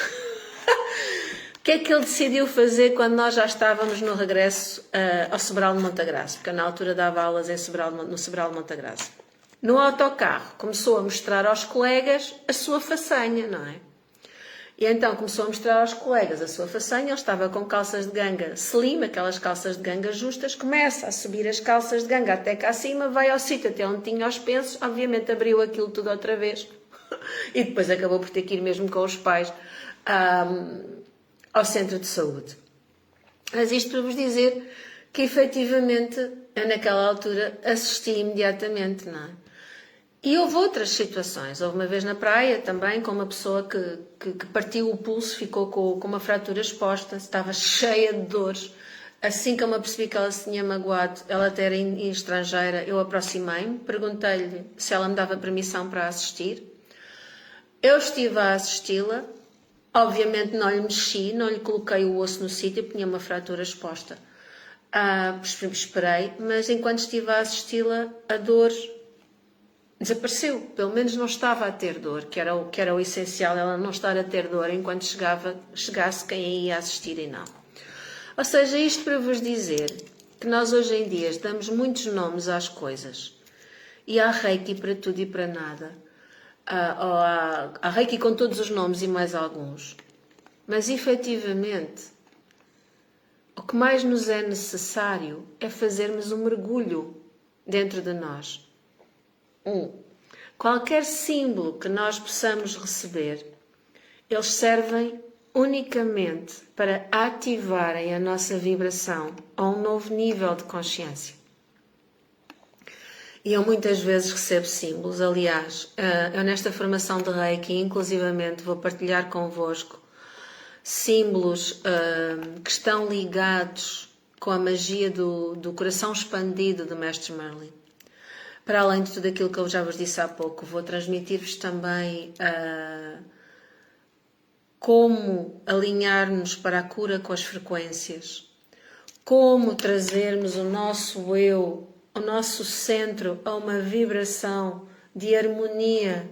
o que é que ele decidiu fazer quando nós já estávamos no regresso ao Sobral de Montagraça? Porque eu, na altura, dava aulas no Sobral de Montagraça. No autocarro, começou a mostrar aos colegas a sua façanha, não é? E então começou a mostrar aos colegas a sua façanha. Ele estava com calças de ganga slim, aquelas calças de ganga justas, começa a subir as calças de ganga até cá acima, vai ao sítio até onde tinha os pensos, obviamente abriu aquilo tudo outra vez e depois acabou por ter que ir mesmo com os pais ao centro de saúde. Mas isto para vos dizer que efetivamente eu naquela altura assisti imediatamente, não é? E houve outras situações. Houve uma vez na praia também com uma pessoa que partiu o pulso, ficou com uma fratura exposta, estava cheia de dores. Assim que eu me apercebi que ela se tinha magoado, ela até era estrangeira, eu aproximei-me, perguntei-lhe se ela me dava permissão para assistir. Eu estive a assisti-la, obviamente não lhe mexi, não lhe coloquei o osso no sítio, porque tinha uma fratura exposta. Esperei, mas enquanto estive a assisti-la, a dor desapareceu, pelo menos não estava a ter dor, que era o essencial, ela não estar a ter dor enquanto chegasse quem ia assistir e não. Ou seja, isto para vos dizer que nós hoje em dia damos muitos nomes às coisas e há Reiki para tudo e para nada, há Reiki com todos os nomes e mais alguns, mas efetivamente o que mais nos é necessário é fazermos um mergulho dentro de nós. Qualquer símbolo que nós possamos receber, eles servem unicamente para ativarem a nossa vibração a um novo nível de consciência. E eu muitas vezes recebo símbolos, aliás, eu nesta formação de Reiki, inclusivamente, vou partilhar convosco símbolos que estão ligados com a magia do coração expandido do Mestre Merlin. Para além de tudo aquilo que eu já vos disse há pouco, vou transmitir-vos também como alinhar-nos para a cura com as frequências, como trazermos o nosso eu, o nosso centro a uma vibração de harmonia,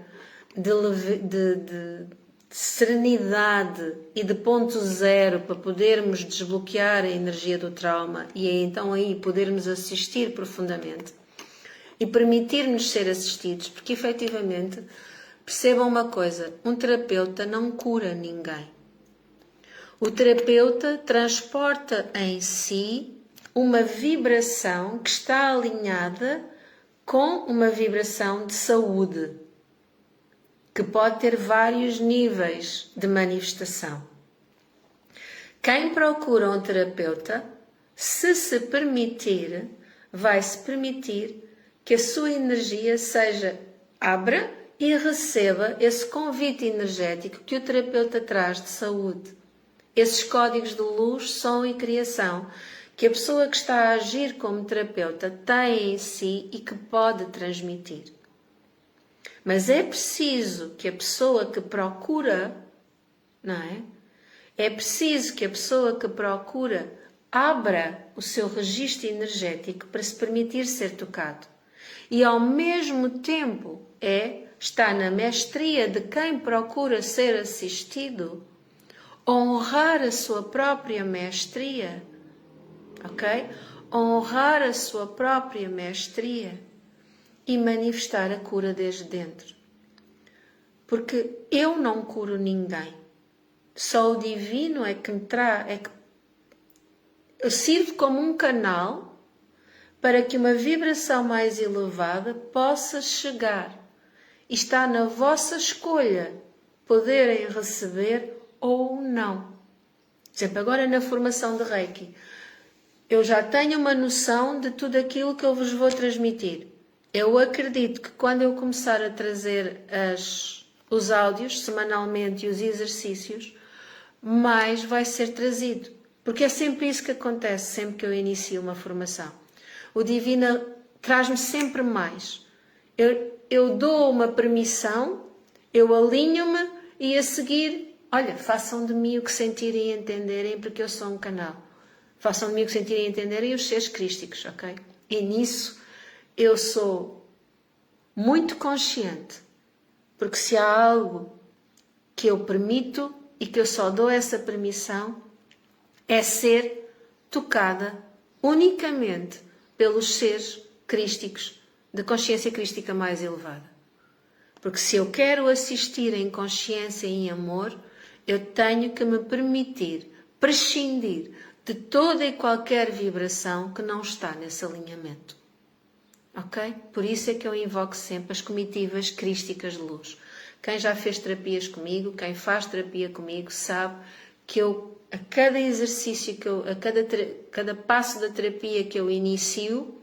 de serenidade e de ponto zero para podermos desbloquear a energia do trauma e então aí podermos assistir profundamente. E permitir-nos ser assistidos, porque efetivamente, percebam uma coisa, um terapeuta não cura ninguém. O terapeuta transporta em si uma vibração que está alinhada com uma vibração de saúde, que pode ter vários níveis de manifestação. Quem procura um terapeuta, se permitir, vai-se permitir que a sua energia abra e receba esse convite energético que o terapeuta traz de saúde. Esses códigos de luz, som e criação que a pessoa que está a agir como terapeuta tem em si e que pode transmitir. Mas é preciso que a pessoa que procura, não é? É preciso que a pessoa que procura abra o seu registro energético para se permitir ser tocado. E ao mesmo tempo está na mestria de quem procura ser assistido, honrar a sua própria mestria, ok? Honrar a sua própria mestria e manifestar a cura desde dentro. Porque eu não curo ninguém. Só o divino é que me traz, eu sirvo como um canal para que uma vibração mais elevada possa chegar. E está na vossa escolha poderem receber ou não. Por exemplo, agora na formação de Reiki, eu já tenho uma noção de tudo aquilo que eu vos vou transmitir. Eu acredito que quando eu começar a trazer os áudios semanalmente e os exercícios, mais vai ser trazido. Porque é sempre isso que acontece, sempre que eu inicio uma formação. O Divino traz-me sempre mais. Eu dou uma permissão, eu alinho-me e a seguir, olha, façam de mim o que sentirem e entenderem, porque eu sou um canal. Façam de mim o que sentirem e entenderem os seres crísticos, ok? E nisso eu sou muito consciente, porque se há algo que eu permito e que eu só dou essa permissão, é ser tocada unicamente pelos seres crísticos, de consciência crística mais elevada. Porque se eu quero assistir em consciência e em amor, eu tenho que me permitir prescindir de toda e qualquer vibração que não está nesse alinhamento. Ok? Por isso é que eu invoco sempre as comitivas crísticas de luz. Quem já fez terapias comigo, quem faz terapia comigo, sabe que eu, a cada exercício, a cada passo da terapia que eu inicio,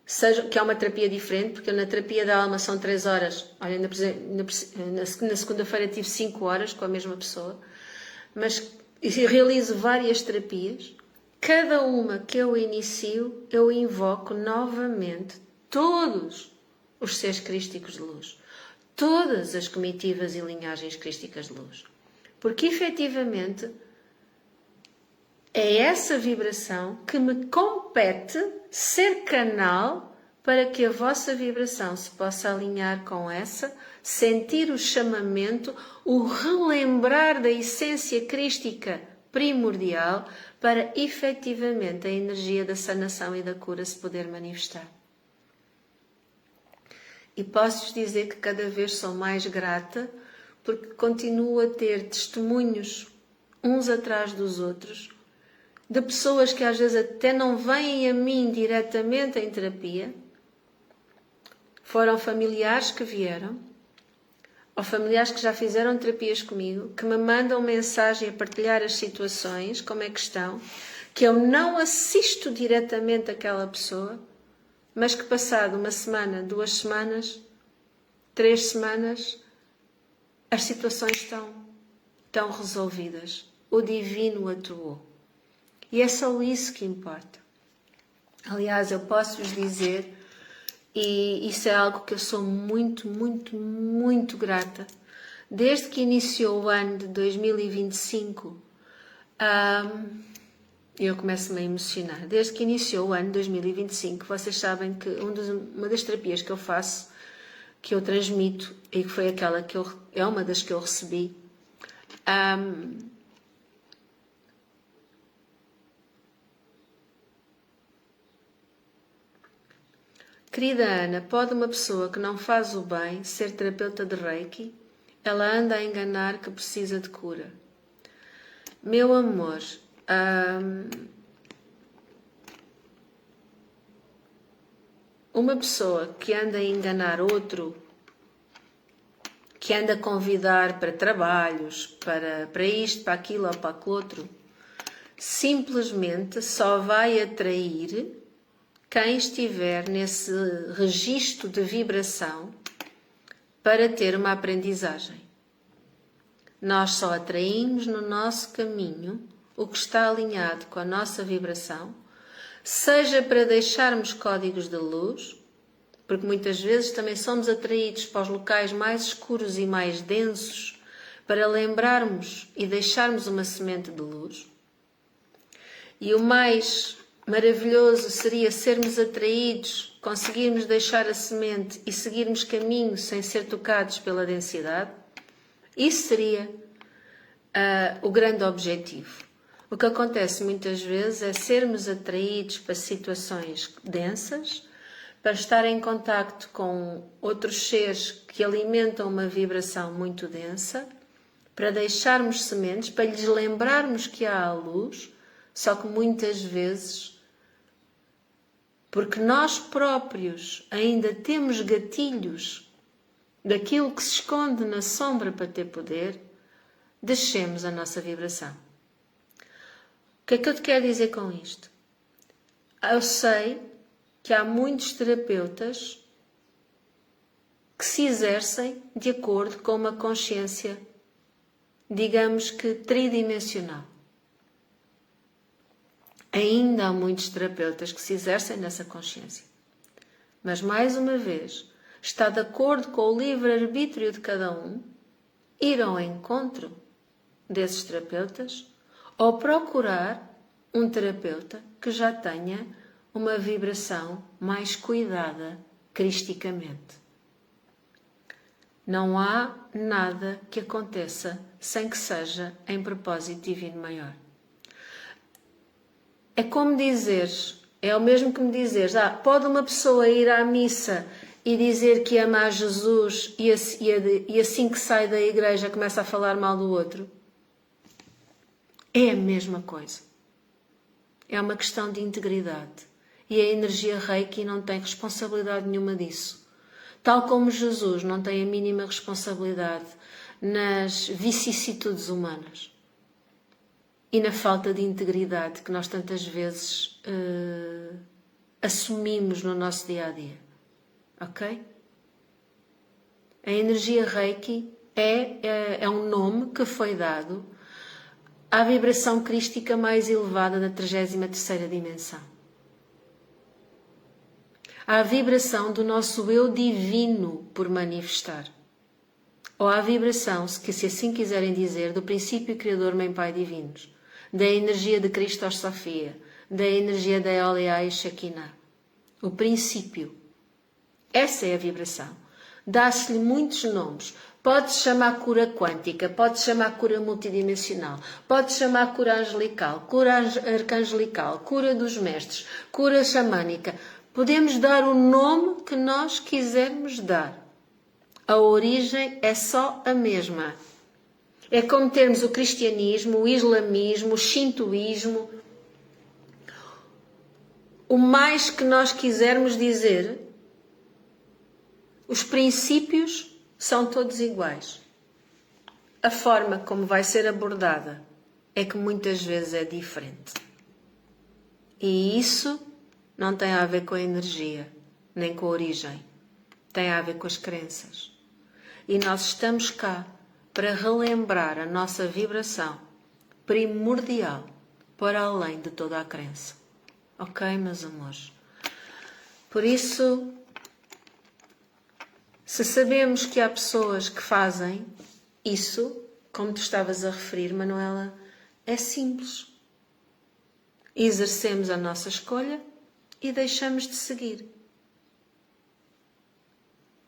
seja, que é uma terapia diferente, porque na terapia da alma são 3 horas, olha, na segunda-feira tive 5 horas com a mesma pessoa, mas realizo várias terapias, cada uma que eu inicio, eu invoco novamente todos os seres crísticos de luz, todas as comitivas e linhagens crísticas de luz, porque efetivamente é essa vibração que me compete ser canal para que a vossa vibração se possa alinhar com essa, sentir o chamamento, o relembrar da essência crística primordial para efetivamente a energia da sanação e da cura se poder manifestar. E posso-vos dizer que cada vez sou mais grata porque continuo a ter testemunhos uns atrás dos outros de pessoas que às vezes até não vêm a mim diretamente em terapia, foram familiares que vieram, ou familiares que já fizeram terapias comigo, que me mandam mensagem a partilhar as situações, como é que estão, que eu não assisto diretamente àquela pessoa, mas que passado uma semana, 2 semanas, 3 semanas, as situações estão resolvidas. O divino atuou. E é só isso que importa. Aliás, eu posso-vos dizer, e isso é algo que eu sou muito, muito, muito grata. Desde que iniciou o ano de 2025, eu começo-me a emocionar. Desde que iniciou o ano de 2025, vocês sabem que uma das terapias que eu faço, que eu transmito, e que foi aquela que é uma das que eu recebi, querida Ana, pode uma pessoa que não faz o bem ser terapeuta de Reiki? Ela anda a enganar que precisa de cura. Meu amor, uma pessoa que anda a enganar outro, que anda a convidar para trabalhos, para isto, para aquilo ou para aquilo outro, simplesmente só vai atrair quem estiver nesse registro de vibração para ter uma aprendizagem. Nós só atraímos no nosso caminho o que está alinhado com a nossa vibração, seja para deixarmos códigos de luz, porque muitas vezes também somos atraídos para os locais mais escuros e mais densos para lembrarmos e deixarmos uma semente de luz. E o mais maravilhoso seria sermos atraídos, conseguirmos deixar a semente e seguirmos caminho sem ser tocados pela densidade. Isso seria o grande objetivo. O que acontece muitas vezes é sermos atraídos para situações densas, para estar em contacto com outros seres que alimentam uma vibração muito densa, para deixarmos sementes, para lhes lembrarmos que há a luz, só que muitas vezes, porque nós próprios ainda temos gatilhos daquilo que se esconde na sombra para ter poder, descemos a nossa vibração. O que é que eu te quero dizer com isto? Eu sei que há muitos terapeutas que se exercem de acordo com uma consciência, digamos que tridimensional. Ainda há muitos terapeutas que se exercem nessa consciência. Mas, mais uma vez, está de acordo com o livre-arbítrio de cada um ir ao encontro desses terapeutas ou procurar um terapeuta que já tenha uma vibração mais cuidada cristicamente. Não há nada que aconteça sem que seja em propósito divino maior. É como dizeres, é o mesmo que me dizeres, pode uma pessoa ir à missa e dizer que ama a Jesus e assim que sai da igreja começa a falar mal do outro? É a mesma coisa. É uma questão de integridade. E a energia Reiki não tem responsabilidade nenhuma disso. Tal como Jesus não tem a mínima responsabilidade nas vicissitudes humanas e na falta de integridade que nós tantas vezes assumimos no nosso dia-a-dia. Ok? A energia Reiki é um nome que foi dado à vibração crística mais elevada da 33ª dimensão. À vibração do nosso eu divino por manifestar. Ou à vibração, se assim quiserem dizer, do princípio criador Mãe Pai Divinos, da energia de Christos Sofia, da energia da Eolia e Shekinah. O princípio. Essa é a vibração. Dá-se-lhe muitos nomes. Pode-se chamar cura quântica, pode-se chamar cura multidimensional, pode-se chamar cura angelical, cura arcangelical, cura dos mestres, cura xamânica. Podemos dar o nome que nós quisermos dar. A origem é só a mesma. É como termos o cristianismo, o islamismo, o shintoísmo. O mais que nós quisermos dizer, os princípios são todos iguais. A forma como vai ser abordada é que muitas vezes é diferente. E isso não tem a ver com a energia, nem com a origem. Tem a ver com as crenças. E nós estamos cá para relembrar a nossa vibração primordial para além de toda a crença. Ok, meus amores? Por isso, se sabemos que há pessoas que fazem isso, como tu estavas a referir, Manuela, é simples. Exercemos a nossa escolha e deixamos de seguir.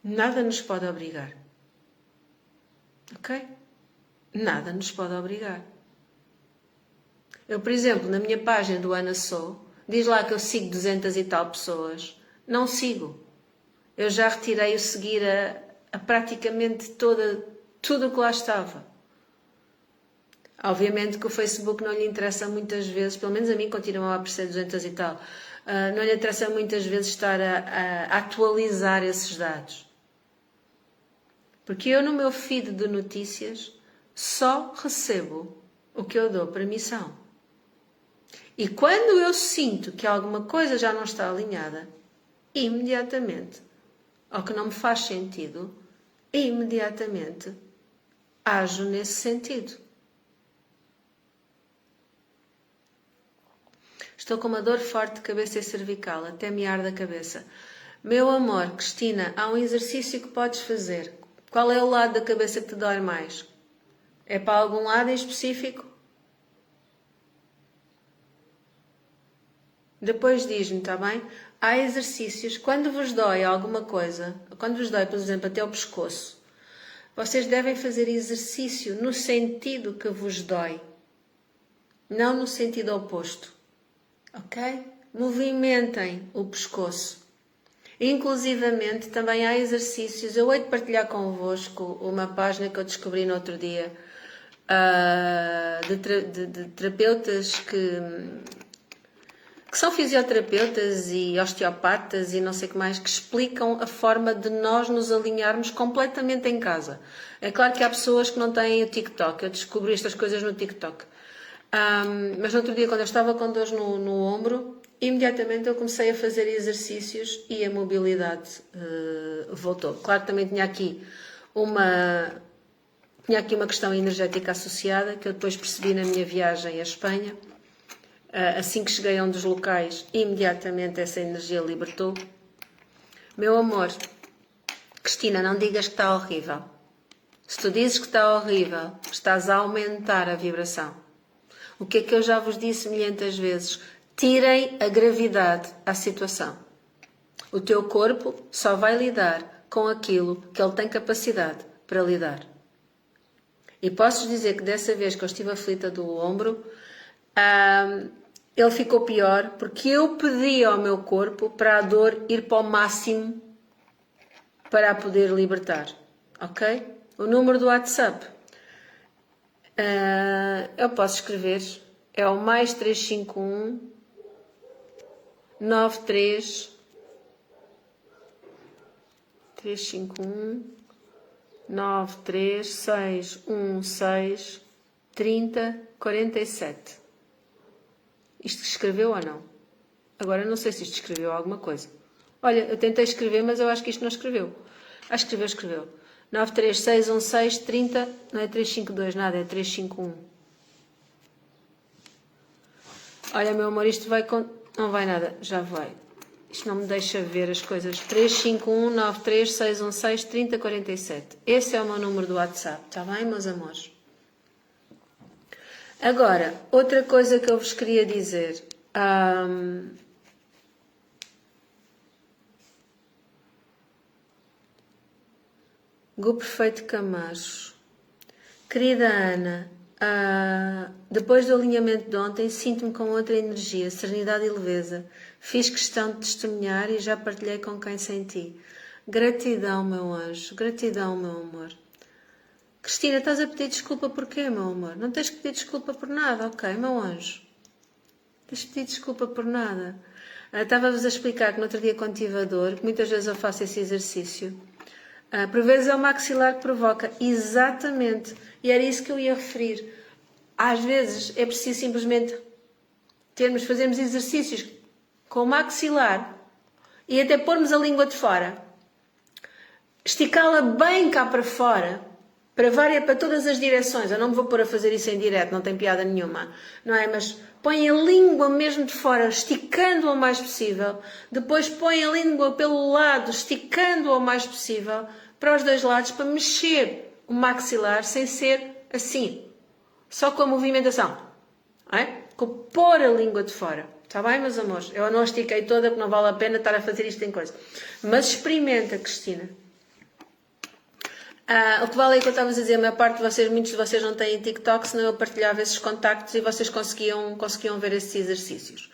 Nada nos pode obrigar. Ok? Nada nos pode obrigar. Eu, por exemplo, na minha página do Ana Sou, diz lá que eu sigo 200 e tal pessoas. Não sigo. Eu já retirei o seguir a praticamente tudo o que lá estava. Obviamente que o Facebook não lhe interessa muitas vezes, pelo menos a mim continua a aparecer 200 e tal, não lhe interessa muitas vezes estar a atualizar esses dados. Porque eu no meu feed de notícias só recebo o que eu dou permissão. E quando eu sinto que alguma coisa já não está alinhada, imediatamente, ou que não me faz sentido, imediatamente ajo nesse sentido. Estou com uma dor forte de cabeça e cervical, até me arde a cabeça. Meu amor, Cristina, há um exercício que podes fazer. Qual é o lado da cabeça que te dói mais? É para algum lado em específico? Depois diz-me, está bem? Há exercícios, quando vos dói alguma coisa, quando vos dói, por exemplo, até o pescoço, vocês devem fazer exercício no sentido que vos dói, não no sentido oposto. Ok? Movimentem o pescoço. Inclusivamente, também há exercícios. Eu hei de partilhar convosco uma página que eu descobri no outro dia de terapeutas que são fisioterapeutas e osteopatas e não sei o que mais, que explicam a forma de nós nos alinharmos completamente em casa. É claro que há pessoas que não têm o TikTok. Eu descobri estas coisas no TikTok. Mas no outro dia, quando eu estava com dores no ombro, imediatamente eu comecei a fazer exercícios e a mobilidade voltou. Claro que também tinha aqui uma questão energética associada, que eu depois percebi na minha viagem à Espanha. Assim que cheguei a um dos locais, imediatamente essa energia libertou. Meu amor, Cristina, não digas que está horrível. Se tu dizes que está horrível, estás a aumentar a vibração. O que é que eu já vos disse milhentas vezes? Tirem a gravidade à situação. O teu corpo só vai lidar com aquilo que ele tem capacidade para lidar. E posso dizer que dessa vez que eu estive aflita do ombro, ele ficou pior porque eu pedi ao meu corpo para a dor ir para o máximo para a poder libertar. Ok? O número do WhatsApp. Eu posso escrever. É o mais 351 93 351 93616 3047. Isto escreveu ou não? Agora não sei se isto escreveu alguma coisa. Olha, eu tentei escrever, mas eu acho que isto não escreveu. Acho que escreveu. 9361630, não é 352 nada, é 351. Olha, meu amor, isto vai... Não vai nada, já vai. Isto não me deixa ver as coisas. 351-93616-3047. Esse é o meu número do WhatsApp, está bem, meus amores? Agora, outra coisa que eu vos queria dizer. Gu Perfeito Camacho. Querida Ana, depois do alinhamento de ontem, sinto-me com outra energia, serenidade e leveza. Fiz questão de testemunhar e já partilhei com quem senti. Gratidão, meu anjo. Gratidão, meu amor. Cristina, estás a pedir desculpa por quê, meu amor? Não tens que pedir desculpa por nada, ok, meu anjo? Tens de pedir desculpa por nada. Estava-vos a explicar que no outro dia quando tive a dor, que muitas vezes eu faço esse exercício, por vezes é o maxilar que provoca. Exatamente. E era isso que eu ia referir. Às vezes é preciso simplesmente fazermos exercícios com o maxilar e até pormos a língua de fora. Esticá-la bem cá para fora, para todas as direções. Eu não me vou pôr a fazer isso em direto, não tem piada nenhuma. Não é? Mas põe a língua mesmo de fora, esticando-a o mais possível. Depois põe a língua pelo lado, esticando-a o mais possível, para os dois lados, para mexer o maxilar sem ser assim. Só com a movimentação. Não é? Com pôr a língua de fora. Está bem, meus amores? Eu não estiquei toda, porque não vale a pena estar a fazer isto em coisa. Mas experimenta, Cristina. O que vale é que eu estava a dizer, a maior parte de vocês, muitos de vocês não têm TikTok, senão eu partilhava esses contactos e vocês conseguiam ver esses exercícios.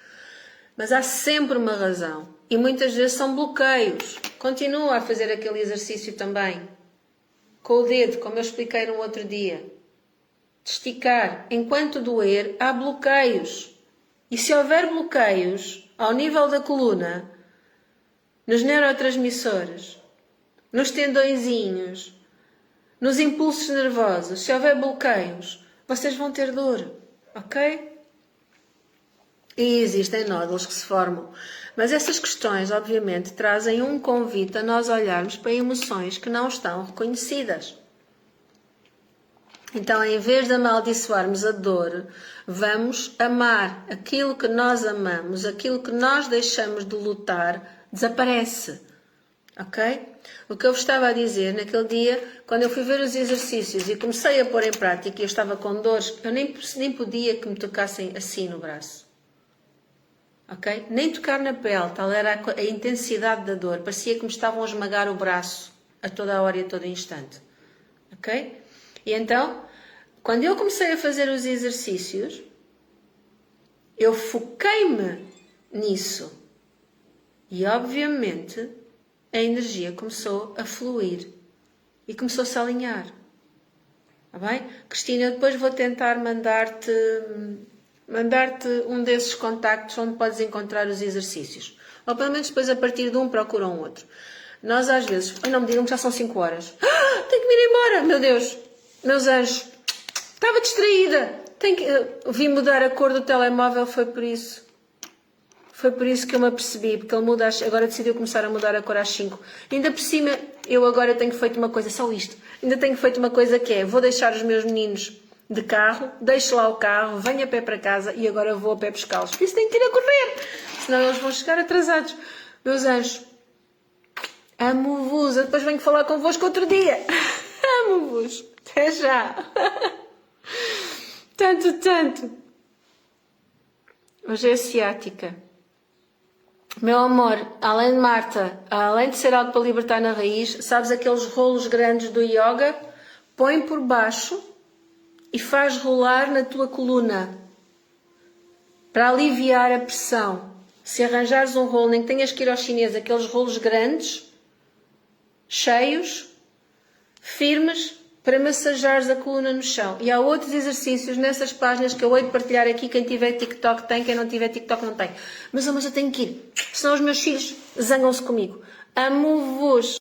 Mas há sempre uma razão. E muitas vezes são bloqueios. Continua a fazer aquele exercício também. Com o dedo, como eu expliquei no outro dia. De esticar. Enquanto doer, há bloqueios. E se houver bloqueios ao nível da coluna, nos neurotransmissores, nos tendõezinhos, nos impulsos nervosos, se houver bloqueios, vocês vão ter dor, ok? E existem nódulos que se formam. Mas essas questões, obviamente, trazem um convite a nós olharmos para emoções que não estão reconhecidas. Então, em vez de amaldiçoarmos a dor, vamos amar aquilo que nós amamos, aquilo que nós deixamos de lutar, desaparece. Ok? O que eu vos estava a dizer naquele dia, quando eu fui ver os exercícios e comecei a pôr em prática e eu estava com dores, eu nem podia que me tocassem assim no braço. Ok? Nem tocar na pele, tal era a intensidade da dor. Parecia que me estavam a esmagar o braço a toda a hora e a todo instante. Ok? E então, quando eu comecei a fazer os exercícios, eu foquei-me nisso. E obviamente a energia começou a fluir e começou-se a alinhar. Está bem? Cristina, eu depois vou tentar mandar-te um desses contactos onde podes encontrar os exercícios. Ou pelo menos depois a partir de um procura um outro. Nós às vezes, não me digam que já são 5 horas. Tenho que me ir embora, meu Deus, meus anjos. Estava distraída. Vim mudar a cor do telemóvel, foi por isso. Foi por isso que eu me apercebi, porque ele muda agora decidiu começar a mudar a cor às 5. Ainda por cima, eu agora tenho feito uma coisa, só isto. Ainda tenho feito uma coisa que é, vou deixar os meus meninos de carro, deixo lá o carro, venho a pé para casa e agora vou a pé buscá-los. Por isso tenho que ir a correr, senão eles vão chegar atrasados. Meus anjos, amo-vos. Eu depois venho falar convosco outro dia. Amo-vos. Até já. Tanto. Hoje é ciática. Meu amor, além de Marta, além de ser algo para libertar na raiz, sabes aqueles rolos grandes do yoga? Põe por baixo e faz rolar na tua coluna para aliviar a pressão. Se arranjares um rolo, nem que tenhas que ir ao chinês, aqueles rolos grandes, cheios, firmes, para massajares a coluna no chão. E há outros exercícios nessas páginas que eu hei de partilhar aqui. Quem tiver TikTok tem, quem não tiver TikTok não tem. Mas eu tenho que ir, senão os meus filhos zangam-se comigo. Amo-vos.